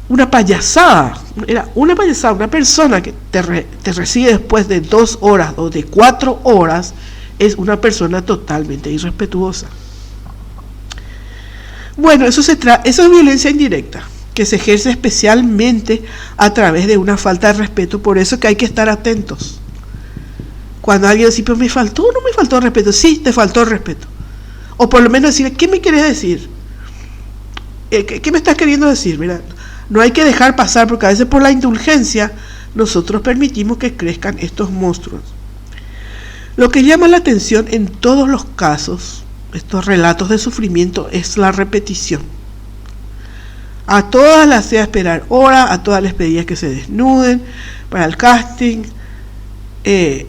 una payasada. Era una payasada. Una persona que te recibe después de 2 horas o de 4 horas es una persona totalmente irrespetuosa. Bueno, eso es violencia indirecta, que se ejerce especialmente a través de una falta de respeto. Por eso que hay que estar atentos. Cuando alguien dice, pero me faltó o no me faltó respeto, sí, te faltó el respeto. O por lo menos decirle, ¿qué me quieres decir? ¿Qué me estás queriendo decir? Mira, no hay que dejar pasar, porque a veces por la indulgencia nosotros permitimos que crezcan estos monstruos. Lo que llama la atención en todos los casos, estos relatos de sufrimiento, es la repetición. A todas las hacía esperar horas, a todas les pedía que se desnuden para el casting, le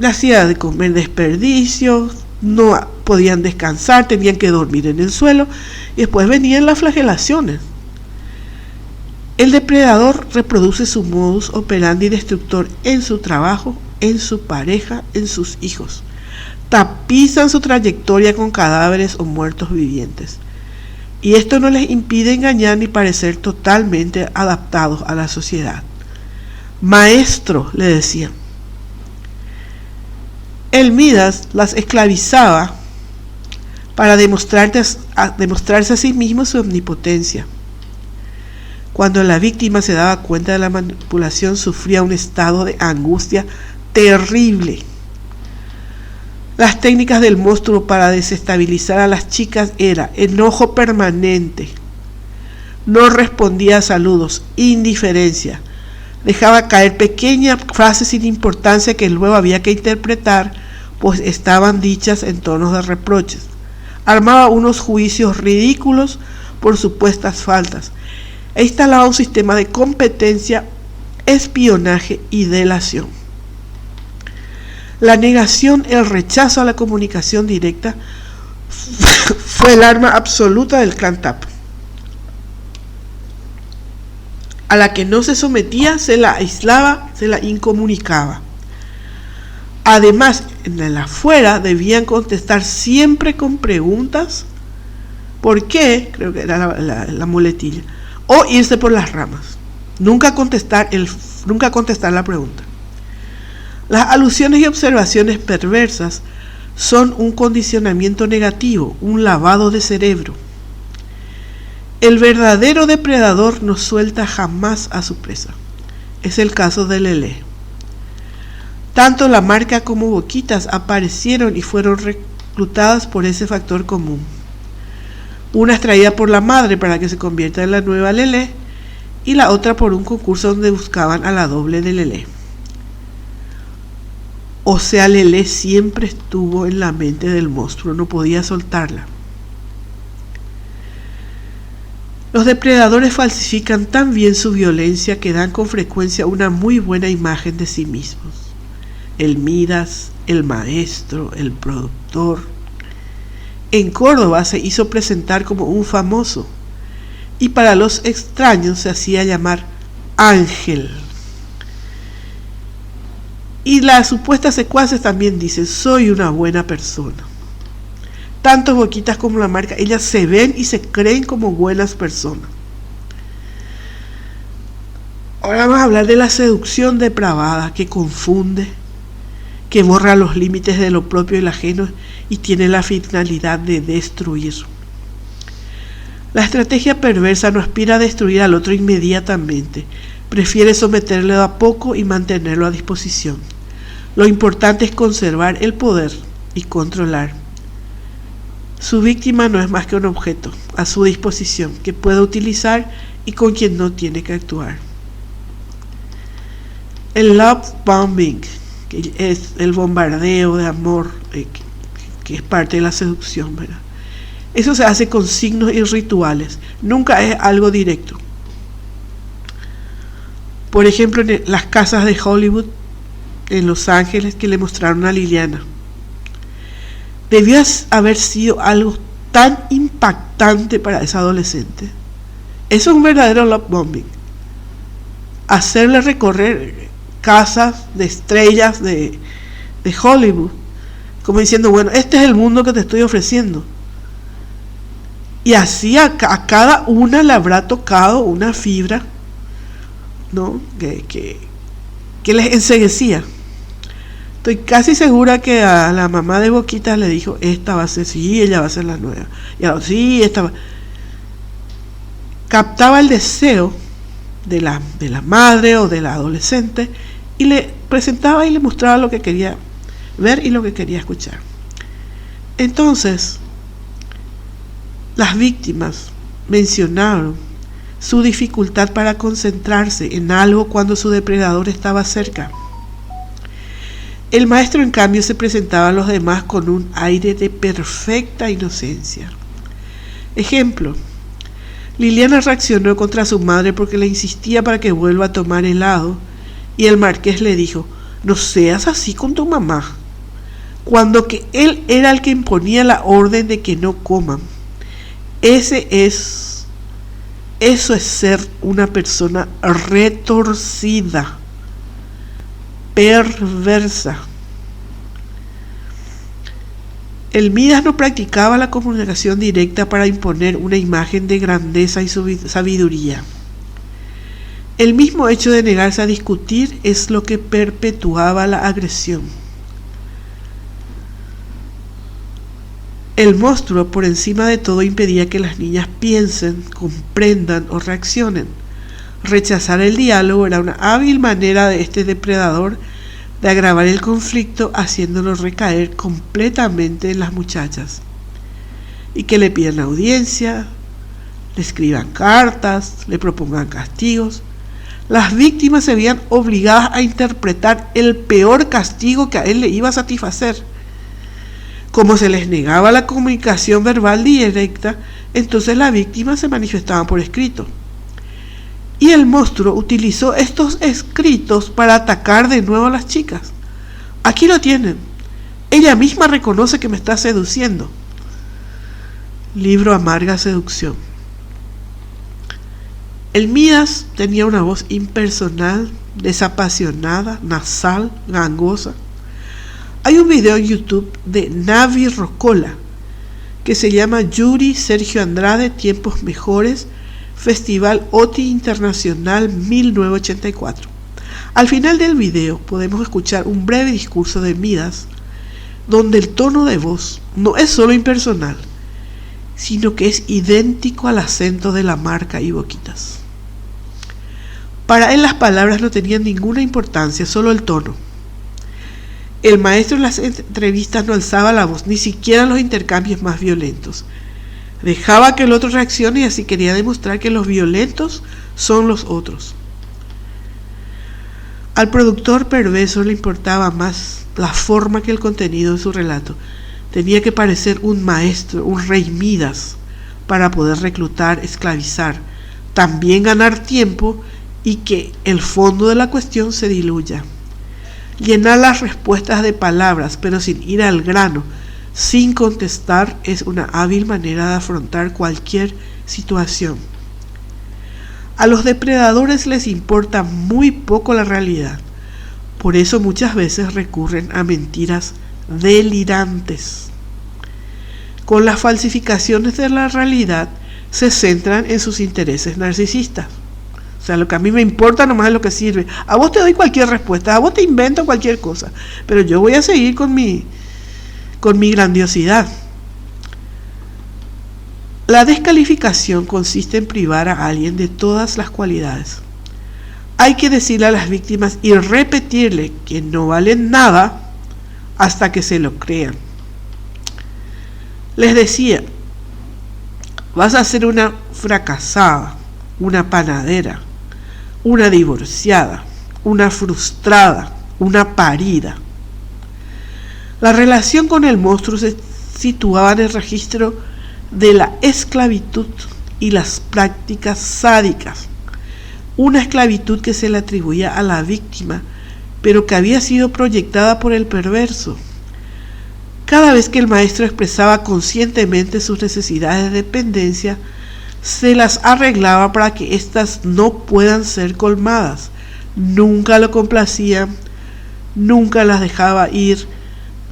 hacía de comer desperdicios, no podían descansar, tenían que dormir en el suelo, y después venían las flagelaciones. El depredador reproduce su modus operandi destructor en su trabajo, en su pareja, en sus hijos. Tapizan su trayectoria con cadáveres o muertos vivientes. Y esto no les impide engañar ni parecer totalmente adaptados a la sociedad. Maestro, le decían. El Midas las esclavizaba para demostrarse a sí mismo su omnipotencia. Cuando la víctima se daba cuenta de la manipulación, sufría un estado de angustia terrible. Las técnicas del monstruo para desestabilizar a las chicas era enojo permanente, no respondía a saludos, indiferencia, dejaba caer pequeñas frases sin importancia que luego había que interpretar, pues estaban dichas en tonos de reproches. Armaba unos juicios ridículos por supuestas faltas. E instalaba un sistema de competencia, espionaje y delación. La negación, el rechazo a la comunicación directa fue el arma absoluta del clan Tap. A la que no se sometía, se la aislaba, se la incomunicaba. Además, en el afuera debían contestar siempre con preguntas ¿Por qué? Creo que era la muletilla. O irse por las ramas. Nunca contestar la pregunta. Las alusiones y observaciones perversas son un condicionamiento negativo, un lavado de cerebro. El verdadero depredador no suelta jamás a su presa. Es el caso de Lelé. Tanto la marca como Boquitas aparecieron y fueron reclutadas por ese factor común. Una extraída por la madre para que se convierta en la nueva Lelé y la otra por un concurso donde buscaban a la doble de Lelé. O sea, Lelé siempre estuvo en la mente del monstruo, no podía soltarla. Los depredadores falsifican tan bien su violencia que dan con frecuencia una muy buena imagen de sí mismos. El Midas, el maestro, el productor. En Córdoba se hizo presentar como un famoso y para los extraños se hacía llamar Ángel. Y las supuestas secuaces también dicen: soy una buena persona. Tanto Boquitas como la marca, ellas se ven y se creen como buenas personas. Ahora vamos a hablar de la seducción depravada que confunde, que borra los límites de lo propio y lo ajeno y tiene la finalidad de destruir. La estrategia perversa no aspira a destruir al otro inmediatamente, prefiere someterle a poco y mantenerlo a disposición. Lo importante es conservar el poder y controlar. Su víctima no es más que un objeto a su disposición que puede utilizar y con quien no tiene que actuar. El love bombing, que es el bombardeo de amor, que es parte de la seducción, ¿verdad? Eso se hace con signos y rituales, nunca es algo directo. Por ejemplo, en las casas de Hollywood, en Los Ángeles, que le mostraron a Liliana. Debió haber sido algo tan impactante para esa adolescente. Eso es un verdadero love bombing. Hacerle recorrer casas de estrellas de Hollywood, como diciendo: bueno, este es el mundo que te estoy ofreciendo. Y así a cada una le habrá tocado una fibra, ¿no? que les enceguecía. Estoy casi segura que a la mamá de Boquitas le dijo: esta va a ser, sí, ella va a ser la nueva. Y ahora, sí, esta va. Captaba el deseo de la madre o de la adolescente y le presentaba y le mostraba lo que quería ver y lo que quería escuchar. Entonces, las víctimas mencionaron su dificultad para concentrarse en algo cuando su depredador estaba cerca. El maestro, en cambio, se presentaba a los demás con un aire de perfecta inocencia. Ejemplo: Liliana reaccionó contra su madre porque le insistía para que vuelva a tomar helado, y el marqués le dijo: no seas así con tu mamá, cuando que él era el que imponía la orden de que no coman. Eso es ser una persona retorcida, perversa. El Midas no practicaba la comunicación directa para imponer una imagen de grandeza y sabiduría. El mismo hecho de negarse a discutir es lo que perpetuaba la agresión. El monstruo, por encima de todo, impedía que las niñas piensen, comprendan o reaccionen. Rechazar el diálogo era una hábil manera de este depredador de agravar el conflicto, haciéndolo recaer completamente en las muchachas, y que le pidan audiencia, le escriban cartas, le propongan castigos. Las víctimas se veían obligadas a interpretar el peor castigo que a él le iba a satisfacer. Como se les negaba la comunicación verbal directa, entonces las víctimas se manifestaban por escrito. Y el monstruo utilizó estos escritos para atacar de nuevo a las chicas. Aquí lo tienen. Ella misma reconoce que me está seduciendo. Libro Amarga Seducción. El Midas tenía una voz impersonal, desapasionada, nasal, gangosa. Hay un video en YouTube de Navi Rocola que se llama Yuri Sergio Andrade, Tiempos Mejores, Festival OTI Internacional 1984. Al final del video podemos escuchar un breve discurso de Midas, donde el tono de voz no es solo impersonal, sino que es idéntico al acento de la marca y Boquitas. Para él las palabras no tenían ninguna importancia, solo el tono. El maestro en las entrevistas no alzaba la voz, ni siquiera en los intercambios más violentos. Dejaba que el otro reaccione y así quería demostrar que los violentos son los otros. Al productor perverso le importaba más la forma que el contenido de su relato. Tenía que parecer un maestro, un rey Midas, para poder reclutar, esclavizar, también ganar tiempo y que el fondo de la cuestión se diluya. Llenar las respuestas de palabras, pero sin ir al grano, sin contestar, es una hábil manera de afrontar cualquier situación. A los depredadores les importa muy poco la realidad. Por eso muchas veces recurren a mentiras delirantes. Con las falsificaciones de la realidad se centran en sus intereses narcisistas. O sea, lo que a mí me importa nomás es lo que sirve. A vos te doy cualquier respuesta, a vos te invento cualquier cosa, pero yo voy a seguir con mi grandiosidad. La descalificación consiste en privar a alguien de todas las cualidades. Hay que decirle a las víctimas y repetirle que no valen nada hasta que se lo crean. Les decía, vas a ser una fracasada, una panadera, una divorciada, una frustrada, una parida. La relación con el monstruo se situaba en el registro de la esclavitud y las prácticas sádicas. Una esclavitud que se le atribuía a la víctima, pero que había sido proyectada por el perverso. Cada vez que el maestro expresaba conscientemente sus necesidades de dependencia, se las arreglaba para que éstas no puedan ser colmadas. Nunca lo complacía, nunca las dejaba ir,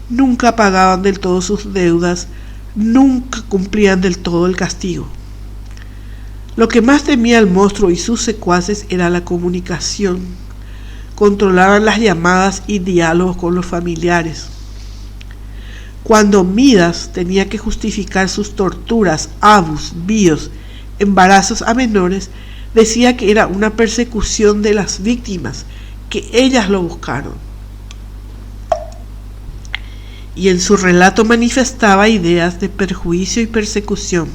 nunca pagaban del todo sus deudas, nunca cumplían del todo el castigo. Lo que más temía el monstruo y sus secuaces era la comunicación. Controlaban las llamadas y diálogos con los familiares. Cuando Midas tenía que justificar sus torturas, abus, bios, embarazos a menores, decía que era una persecución de las víctimas, que ellas lo buscaron. Y en su relato manifestaba ideas de perjuicio y persecución.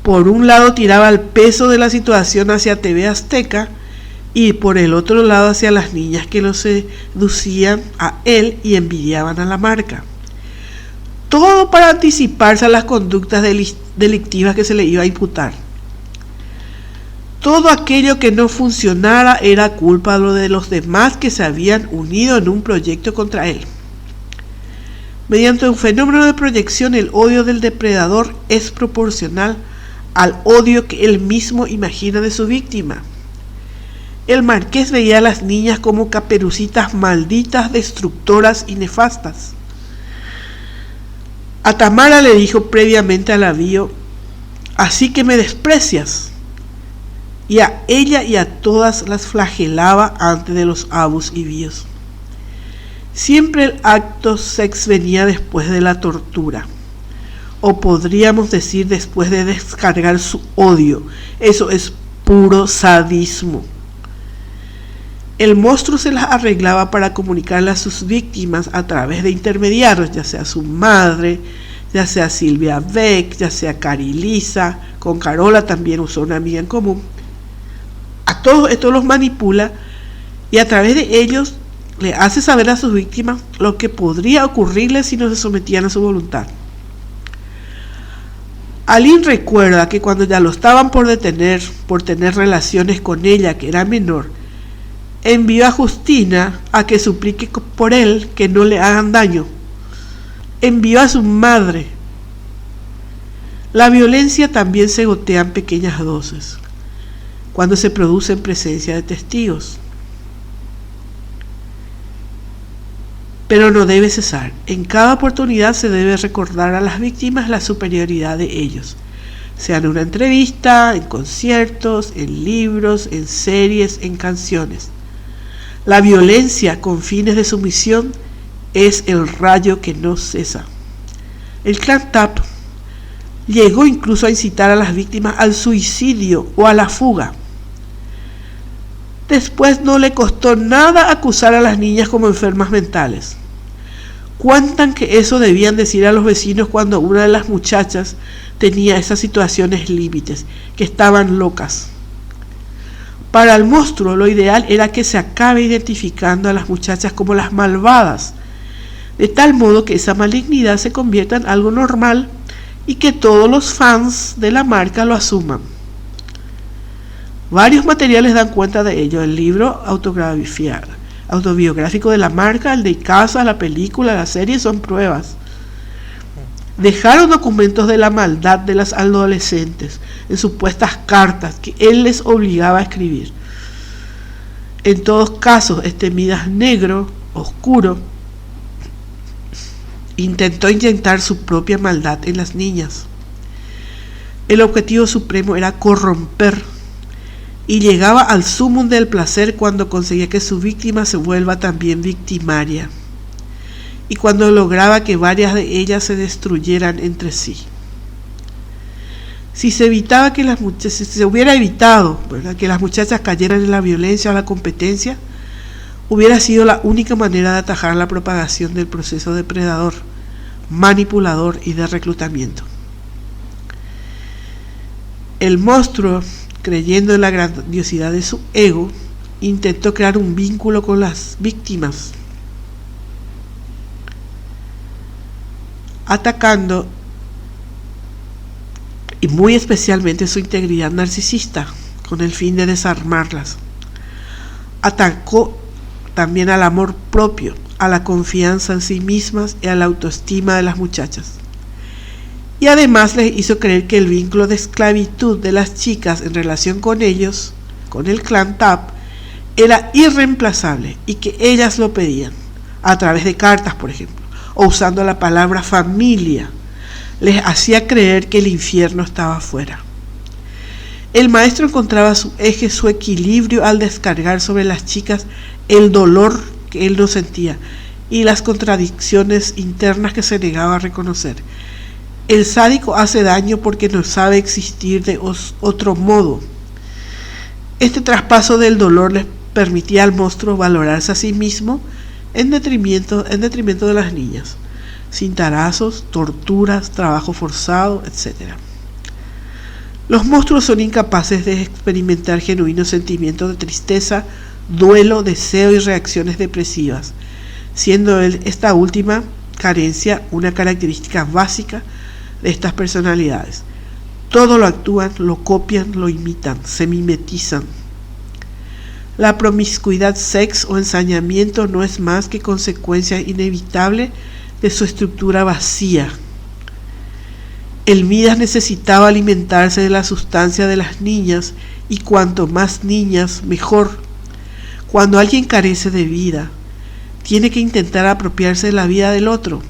Por un lado tiraba el peso de la situación hacia TV Azteca y por el otro lado hacia las niñas que lo seducían a él y envidiaban a la marca. Todo para anticiparse a las conductas delictivas que se le iba a imputar. Todo aquello que no funcionara era culpa de los demás que se habían unido en un proyecto contra él. Mediante un fenómeno de proyección, el odio del depredador es proporcional al odio que él mismo imagina de su víctima. El marqués veía a las niñas como caperucitas malditas, destructoras y nefastas. A Tamara le dijo previamente al avío: así que me desprecias. Y a ella y a todas las flagelaba antes de los abus y bios. Siempre el acto sex venía después de la tortura, o podríamos decir después de descargar su odio. Eso es puro sadismo. El monstruo se las arreglaba para comunicarle a sus víctimas a través de intermediarios, ya sea su madre, ya sea Silvia Beck, ya sea Carilisa. Con Carola también usó una amiga en común. A todos estos los manipula y a través de ellos le hace saber a sus víctimas lo que podría ocurrirles si no se sometían a su voluntad. Aline recuerda que cuando ya lo estaban por detener por tener relaciones con ella, que era menor, envió a Justina a que suplique por él que no le hagan daño. Envió a su madre. La violencia también se gotea en pequeñas dosis, cuando se produce en presencia de testigos. pero no debe cesar. En cada oportunidad se debe recordar a las víctimas la superioridad de ellos, sea en una entrevista, en conciertos, en libros, en series, en canciones. La violencia con fines de sumisión es el rayo que no cesa. El Clan Tap llegó incluso a incitar a las víctimas al suicidio o a la fuga. Después no le costó nada acusar a las niñas como enfermas mentales. Cuentan que eso debían decir a los vecinos cuando una de las muchachas tenía esas situaciones límites, que estaban locas. Para el monstruo lo ideal era que se acabe identificando a las muchachas como las malvadas, de tal modo que esa malignidad se convierta en algo normal y que todos los fans de la marca lo asuman. Varios materiales dan cuenta de ello: el libro autobiográfico de la marca, el de casa, la película, la serie son pruebas. Dejaron documentos de la maldad de las adolescentes en supuestas cartas que él les obligaba a escribir. En todos casos, este Midas negro, oscuro, intentó inyectar su propia maldad en las niñas. El objetivo supremo era corromper, y llegaba al sumum del placer cuando conseguía que su víctima se vuelva también victimaria, y cuando lograba que varias de ellas se destruyeran entre sí. Si se hubiera evitado, ¿verdad?, que las muchachas cayeran en la violencia o la competencia, hubiera sido la única manera de atajar la propagación del proceso depredador, manipulador y de reclutamiento. El monstruo, creyendo en la grandiosidad de su ego, intentó crear un vínculo con las víctimas, atacando y muy especialmente su integridad narcisista, con el fin de desarmarlas. Atacó también al amor propio, a la confianza en sí mismas y a la autoestima de las muchachas. Y además les hizo creer que el vínculo de esclavitud de las chicas en relación con ellos, con el Clan Tap, era irreemplazable y que ellas lo pedían, a través de cartas, por ejemplo, o usando la palabra familia. Les hacía creer que el infierno estaba afuera. El maestro encontraba su eje, su equilibrio al descargar sobre las chicas el dolor que él no sentía y las contradicciones internas que se negaba a reconocer. El sádico hace daño porque no sabe existir de otro modo. Este traspaso del dolor les permitía al monstruo valorarse a sí mismo en detrimento de las niñas, cintarazos, torturas, trabajo forzado, etc. Los monstruos son incapaces de experimentar genuinos sentimientos de tristeza, duelo, deseo y reacciones depresivas, siendo esta última carencia una característica básica de estas personalidades. Todo lo actúan, lo copian, lo imitan, se mimetizan. La promiscuidad, sexo o ensañamiento no es más que consecuencia inevitable de su estructura vacía. El Midas necesitaba alimentarse de la sustancia de las niñas, y cuanto más niñas, mejor. Cuando alguien carece de vida, tiene que intentar apropiarse de la vida del otro.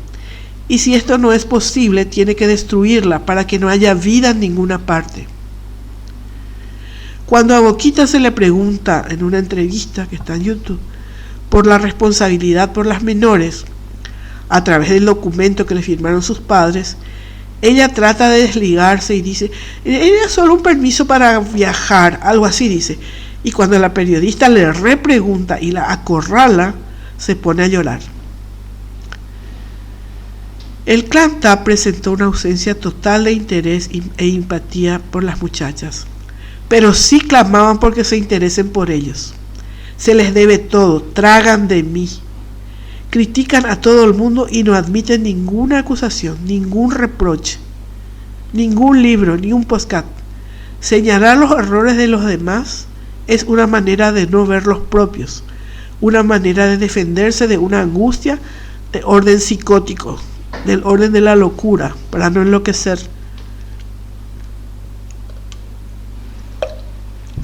Y si esto no es posible, tiene que destruirla para que no haya vida en ninguna parte. Cuando a Boquita se le pregunta en una entrevista que está en YouTube por la responsabilidad por las menores, a través del documento que le firmaron sus padres, ella trata de desligarse y dice, era solo un permiso para viajar, algo así dice. Y cuando la periodista le repregunta y la acorrala, se pone a llorar. El Clan Tap presentó una ausencia total de interés e empatía por las muchachas, pero sí clamaban porque se interesen por ellos. Se les debe todo, tragan de mí. Critican a todo el mundo y no admiten ninguna acusación, ningún reproche, ningún libro, ni un podcast. Señalar los errores de los demás es una manera de no ver los propios, una manera de defenderse de una angustia de orden psicótico, del orden de la locura, para no enloquecer.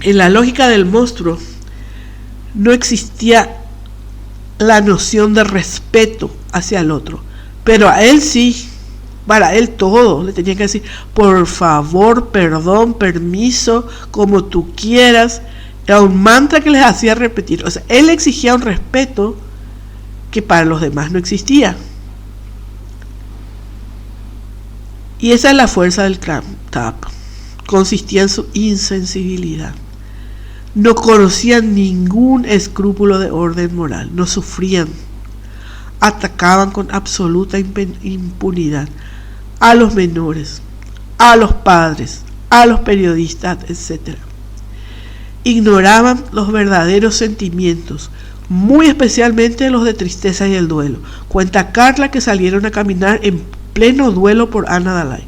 En la lógica del monstruo no existía la noción de respeto hacia el otro. Pero a él sí, para él todo, le tenía que decir, por favor, perdón, permiso, como tú quieras. Era un mantra que les hacía repetir. O sea, él exigía un respeto que para los demás no existía. Y esa es la fuerza del Kram Tap. Consistía en su insensibilidad. No conocían ningún escrúpulo de orden moral, no sufrían. Atacaban con absoluta impunidad a los menores, a los padres, a los periodistas, etc. Ignoraban los verdaderos sentimientos, muy especialmente los de tristeza y el duelo. Cuenta Carla que salieron a caminar en pleno duelo por Ana Dalai.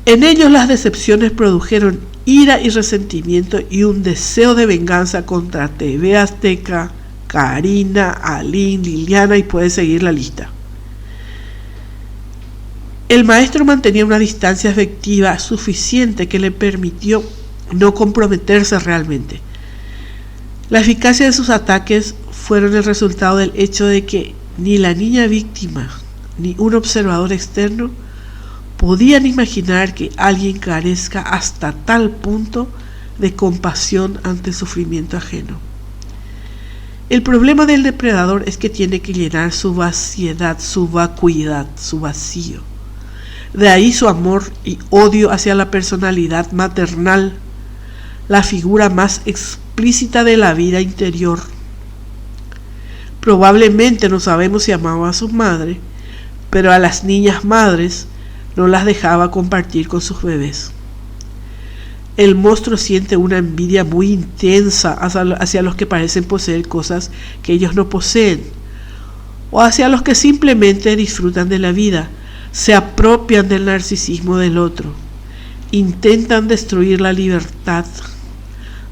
En ellos las decepciones produjeron ira y resentimiento y un deseo de venganza contra TV Azteca, Karina, Aline, Liliana, y puede seguir la lista. El maestro mantenía una distancia afectiva suficiente que le permitió no comprometerse realmente. La eficacia de sus ataques fueron el resultado del hecho de que ni la niña víctima ni un observador externo podían imaginar que alguien carezca hasta tal punto de compasión ante el sufrimiento ajeno. El problema del depredador es que tiene que llenar su vaciedad, su vacuidad, su vacío. De ahí su amor y odio hacia la personalidad maternal, la figura más explícita de la vida interior. Probablemente no sabemos si amaba a su madre, pero a las niñas madres no las dejaba compartir con sus bebés. El monstruo siente una envidia muy intensa hacia los que parecen poseer cosas que ellos no poseen, o hacia los que simplemente disfrutan de la vida, se apropian del narcisismo del otro, intentan destruir la libertad.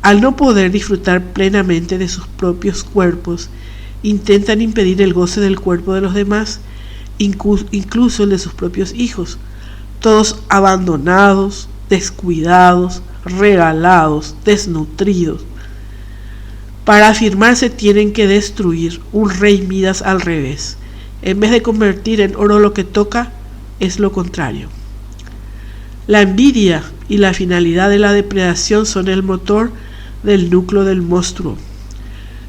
Al no poder disfrutar plenamente de sus propios cuerpos, intentan impedir el goce del cuerpo de los demás, incluso el de sus propios hijos, todos abandonados, descuidados, regalados, desnutridos. Para afirmarse tienen que destruir un rey Midas al revés. En vez de convertir en oro lo que toca, es lo contrario. La envidia y la finalidad de la depredación son el motor del núcleo del monstruo.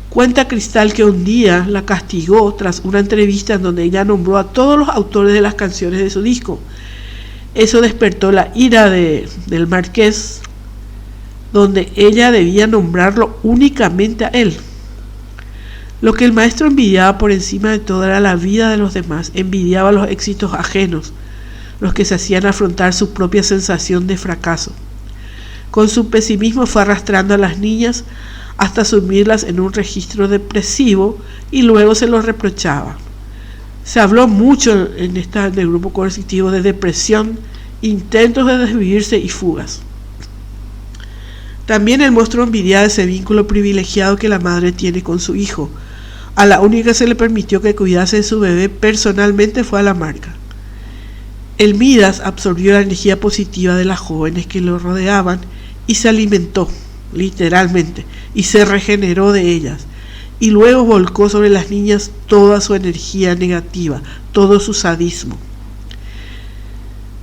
Cuenta Cristal que un día la castigó tras una entrevista en donde ella nombró a todos los autores de las canciones de su disco. Eso despertó la ira del marqués, donde ella debía nombrarlo únicamente a él. Lo que el maestro envidiaba por encima de todo era la vida de los demás, envidiaba los éxitos ajenos, los que se hacían afrontar su propia sensación de fracaso. Con su pesimismo fue arrastrando a las niñas hasta sumirlas en un registro depresivo y luego se los reprochaba. Se habló mucho en el grupo coercitivo de depresión, intentos de desvivirse y fugas. También el monstruo envidiaba ese vínculo privilegiado que la madre tiene con su hijo. A la única que se le permitió que cuidase de su bebé personalmente fue a la Marca. El Midas absorbió la energía positiva de las jóvenes que lo rodeaban y se alimentó, literalmente, y se regeneró de ellas. Y luego volcó sobre las niñas toda su energía negativa, todo su sadismo.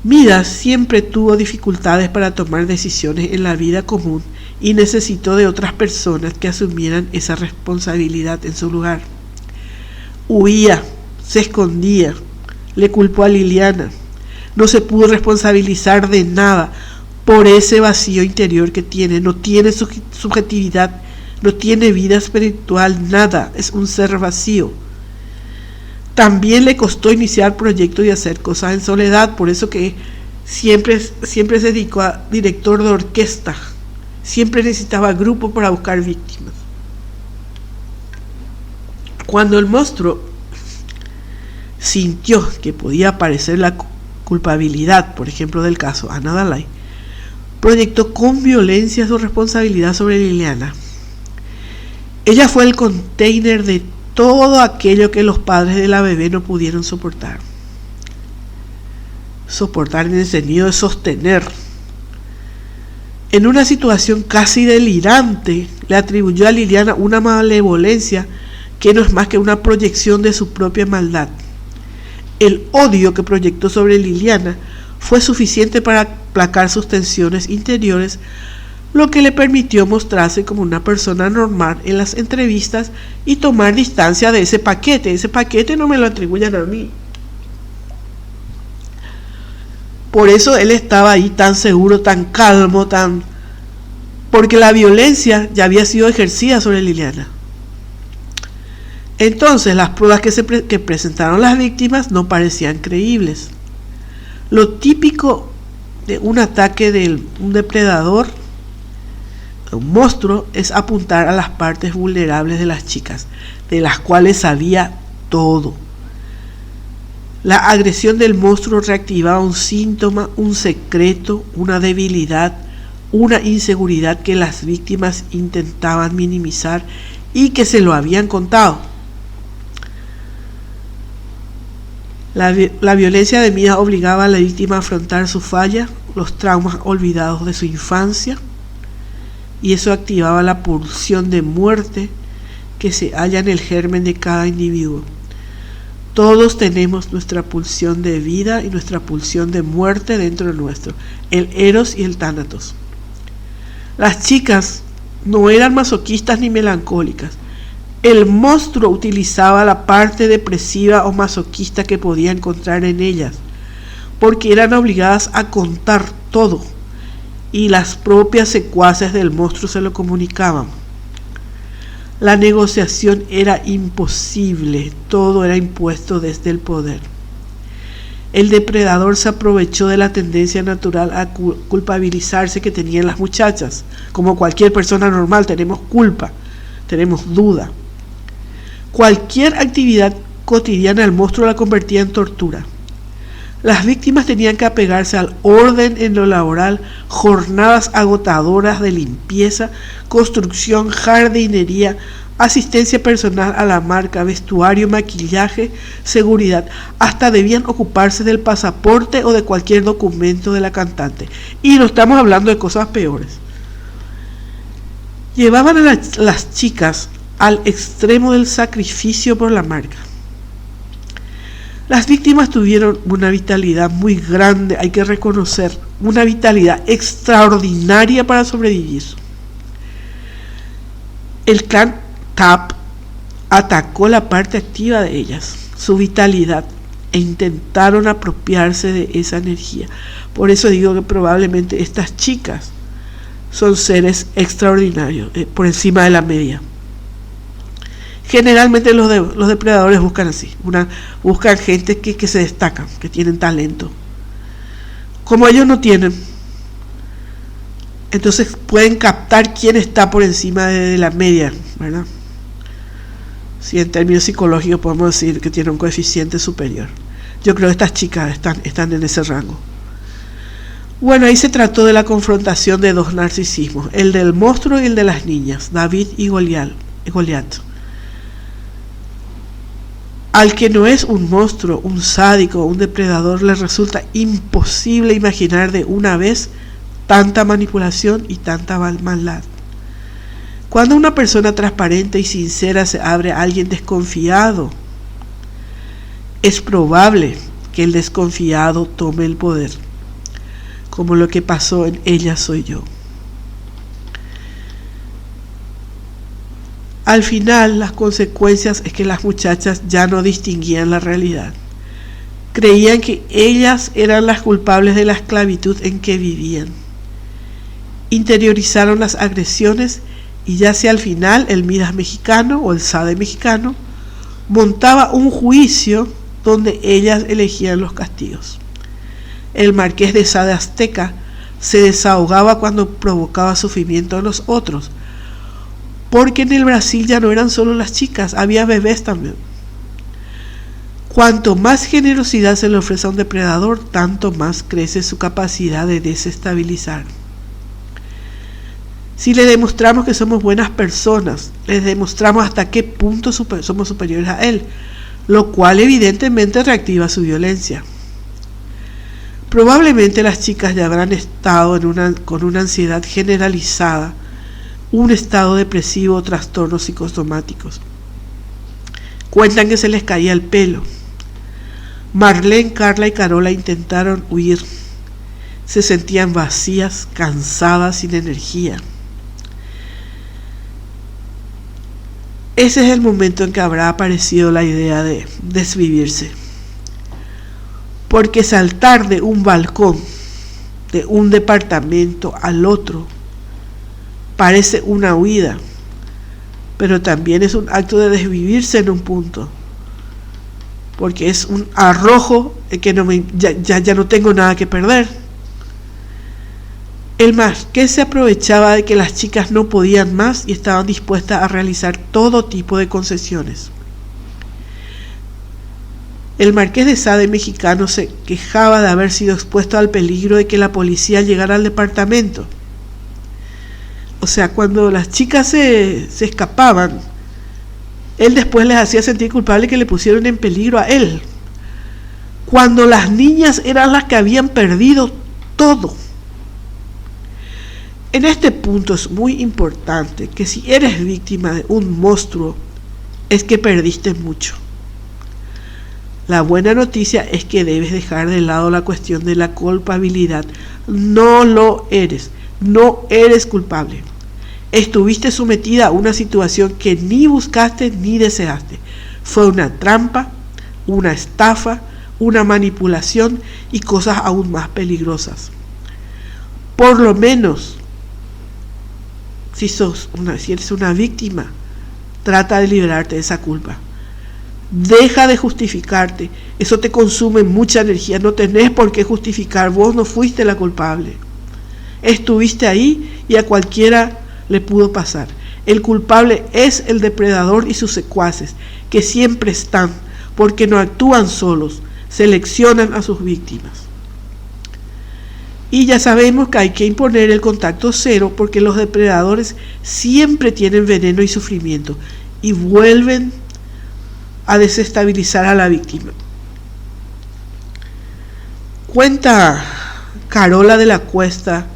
Midas siempre tuvo dificultades para tomar decisiones en la vida común y necesitó de otras personas que asumieran esa responsabilidad en su lugar. Huía, se escondía, le culpó a Liliana. No se pudo responsabilizar de nada por ese vacío interior que tiene. No tiene subjetividad, no tiene vida espiritual, nada, es un ser vacío. También le costó iniciar proyectos y hacer cosas en soledad, por eso que siempre se dedicó a director de orquesta, siempre necesitaba grupo para buscar víctimas. Cuando el monstruo sintió que podía aparecer la culpabilidad, por ejemplo del caso Ana Dalai, proyectó con violencia su responsabilidad sobre Liliana. Ella fue el container de todo aquello que los padres de la bebé no pudieron soportar. Soportar en el sentido de sostener. En una situación casi delirante, le atribuyó a Liliana una malevolencia que no es más que una proyección de su propia maldad. El odio que proyectó sobre Liliana fue suficiente para aplacar sus tensiones interiores, lo que le permitió mostrarse como una persona normal en las entrevistas y tomar distancia de ese paquete. Ese paquete no me lo atribuyan a mí. Por eso él estaba ahí tan seguro, tan calmo, porque la violencia ya había sido ejercida sobre Liliana. Entonces las pruebas que presentaron las víctimas no parecían creíbles. Lo típico de un ataque de un depredador, un monstruo, es apuntar a las partes vulnerables de las chicas, de las cuales sabía todo. La agresión del monstruo reactivaba un síntoma, un secreto, una debilidad, una inseguridad que las víctimas intentaban minimizar y que se lo habían contado. La violencia de Mia obligaba a la víctima a afrontar su falla, los traumas olvidados de su infancia, y eso activaba la pulsión de muerte que se halla en el germen de cada individuo. Todos tenemos nuestra pulsión de vida y nuestra pulsión de muerte dentro de nuestro, el Eros y el Tánatos. Las chicas no eran masoquistas ni melancólicas. El monstruo utilizaba la parte depresiva o masoquista que podía encontrar en ellas, porque eran obligadas a contar todo, y las propias secuaces del monstruo se lo comunicaban. La negociación era imposible, todo era impuesto desde el poder. El depredador se aprovechó de la tendencia natural a culpabilizarse que tenían las muchachas. Como cualquier persona normal, tenemos culpa, tenemos duda. Cualquier actividad cotidiana del monstruo la convertía en tortura. Las víctimas tenían que apegarse al orden en lo laboral, jornadas agotadoras de limpieza, construcción, jardinería, asistencia personal a la marca, vestuario, maquillaje, seguridad. Hasta debían ocuparse del pasaporte o de cualquier documento de la cantante. Y no estamos hablando de cosas peores. Llevaban a las chicas al extremo del sacrificio por la marca. Las víctimas tuvieron una vitalidad muy grande, hay que reconocer, una vitalidad extraordinaria para sobrevivir. El clan Tap atacó la parte activa de ellas, su vitalidad, e intentaron apropiarse de esa energía. Por eso digo que probablemente estas chicas son seres extraordinarios, por encima de la media. Generalmente los depredadores buscan así, buscan gente que se destacan, que tienen talento. Como ellos no tienen, entonces pueden captar quién está por encima de la media, ¿verdad? Si en términos psicológicos podemos decir que tiene un coeficiente superior. Yo creo que estas chicas están en ese rango. Bueno, ahí se trató de la confrontación de dos narcisismos, el del monstruo y el de las niñas, David y Goliat. Al que no es un monstruo, un sádico, un depredador, le resulta imposible imaginar de una vez tanta manipulación y tanta maldad. Cuando una persona transparente y sincera se abre a alguien desconfiado, es probable que el desconfiado tome el poder, como lo que pasó en Ella Soy Yo. Al final, las consecuencias es que las muchachas ya no distinguían la realidad. Creían que ellas eran las culpables de la esclavitud en que vivían. Interiorizaron las agresiones y ya sea al final el Midas mexicano o el Sade mexicano montaba un juicio donde ellas elegían los castigos. El marqués de Sade azteca se desahogaba cuando provocaba sufrimiento a los otros, porque en el Brasil ya no eran solo las chicas, había bebés también. Cuanto más generosidad se le ofrece a un depredador, tanto más crece su capacidad de desestabilizar. Si le demostramos que somos buenas personas, les demostramos hasta qué punto somos superiores a él, lo cual evidentemente reactiva su violencia. Probablemente las chicas ya habrán estado con una ansiedad generalizada, un estado depresivo o trastornos psicosomáticos. Cuentan que se les caía el pelo. Marlene, Carla y Carola intentaron huir. Se sentían vacías, cansadas, sin energía. Ese es el momento en que habrá aparecido la idea de desvivirse. Porque saltar de un balcón, de un departamento al otro, parece una huida, pero también es un acto de desvivirse en un punto. Porque es un arrojo que ya no tengo nada que perder. El marqués se aprovechaba de que las chicas no podían más y estaban dispuestas a realizar todo tipo de concesiones. El marqués de Sade, mexicano, se quejaba de haber sido expuesto al peligro de que la policía llegara al departamento. O sea, cuando las chicas se escapaban, él después les hacía sentir culpable que le pusieron en peligro a él. Cuando las niñas eran las que habían perdido todo. En este punto es muy importante que si eres víctima de un monstruo, es que perdiste mucho. La buena noticia es que debes dejar de lado la cuestión de la culpabilidad. No lo eres, no eres culpable. Estuviste sometida a una situación que ni buscaste ni deseaste. Fue una trampa, una estafa, una manipulación y cosas aún más peligrosas. Por lo menos, si eres una víctima, trata de liberarte de esa culpa. Deja de justificarte. Eso te consume mucha energía. No tenés por qué justificar. Vos no fuiste la culpable. Estuviste ahí y a cualquiera le pudo pasar. El culpable es el depredador y sus secuaces, que siempre están, porque no actúan solos, seleccionan a sus víctimas. Y ya sabemos que hay que imponer el contacto cero, porque los depredadores siempre tienen veneno y sufrimiento y vuelven a desestabilizar a la víctima. Cuenta Carola de la Cuesta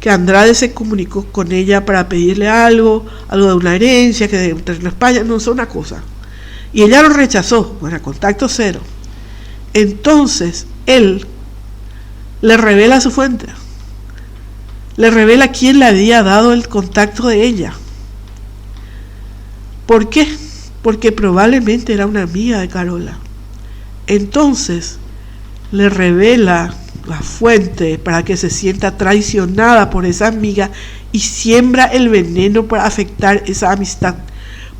que Andrade se comunicó con ella para pedirle algo de una herencia, que de un terreno en España, no sé, una cosa. Y ella lo rechazó, bueno, contacto cero. Entonces, él le revela su fuente. Le revela quién le había dado el contacto de ella. ¿Por qué? Porque probablemente era una amiga de Carola. Entonces, le revela la fuente para que se sienta traicionada por esa amiga y siembra el veneno para afectar esa amistad.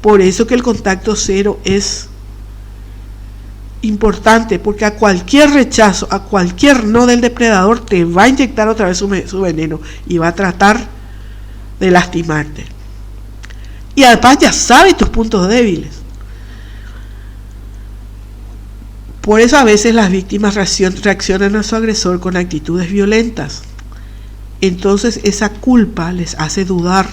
Por eso que el contacto cero es importante, porque a cualquier rechazo, a cualquier no del depredador, te va a inyectar otra vez su veneno y va a tratar de lastimarte. Y además ya sabe tus puntos débiles. Por eso a veces las víctimas reaccionan a su agresor con actitudes violentas. Entonces esa culpa les hace dudar,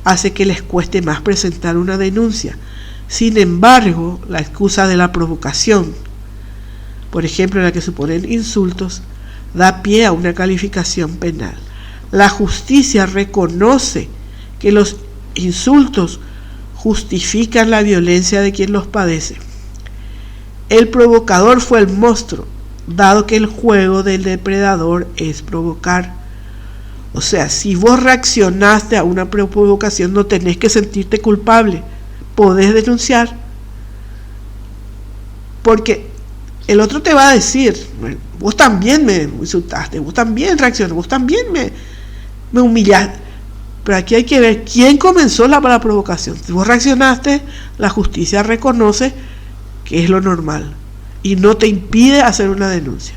hace que les cueste más presentar una denuncia. Sin embargo, la excusa de la provocación, por ejemplo la que suponen insultos, da pie a una calificación penal. La justicia reconoce que los insultos justifican la violencia de quien los padece. El provocador fue el monstruo, dado que el juego del depredador es provocar. O sea, si vos reaccionaste a una provocación, no tenés que sentirte culpable, podés denunciar. Porque el otro te va a decir, vos también me insultaste, vos también reaccionaste, vos también me humillaste. Pero aquí hay que ver quién comenzó la provocación. Si vos reaccionaste, la justicia reconoce que es lo normal y no te impide hacer una denuncia.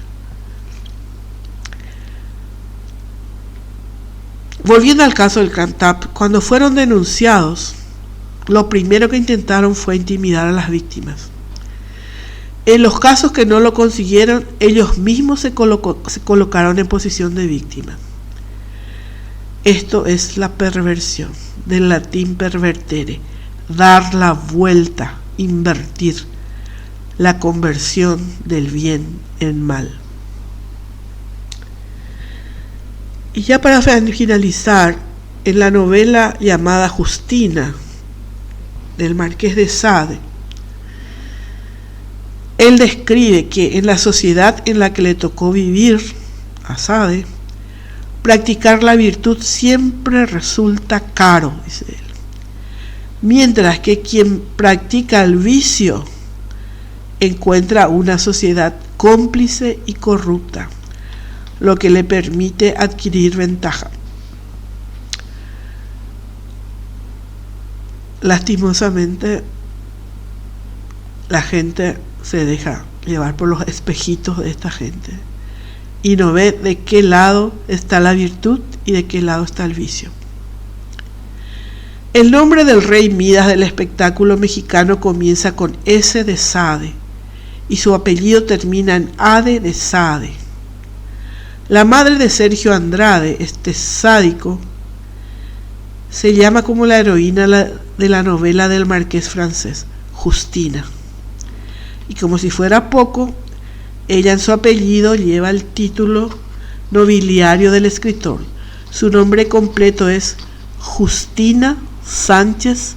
Volviendo al caso del CANTAP, cuando fueron denunciados, lo primero que intentaron fue intimidar a las víctimas. En los casos que no lo consiguieron, ellos mismos se colocaron en posición de víctima. Esto es la perversión, del latín pervertere, dar la vuelta, invertir, la conversión del bien en mal. Y ya para finalizar, en la novela llamada Justina, del Marqués de Sade, Él describe que en la sociedad en la que le tocó vivir a Sade, practicar la virtud siempre resulta caro, dice él. Mientras que quien practica el vicio encuentra una sociedad cómplice y corrupta, lo que le permite adquirir ventaja. Lastimosamente, la gente se deja llevar por los espejitos de esta gente y no ve de qué lado está la virtud y de qué lado está el vicio. El nombre del rey Midas del espectáculo mexicano comienza con S de Sade y su apellido termina en Ade de Sade. La madre de Sergio Andrade, este sádico, se llama como la heroína de la novela del marqués francés, Justina. Y como si fuera poco, ella en su apellido lleva el título nobiliario del escritor. Su nombre completo es Justina Sánchez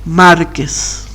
Márquez.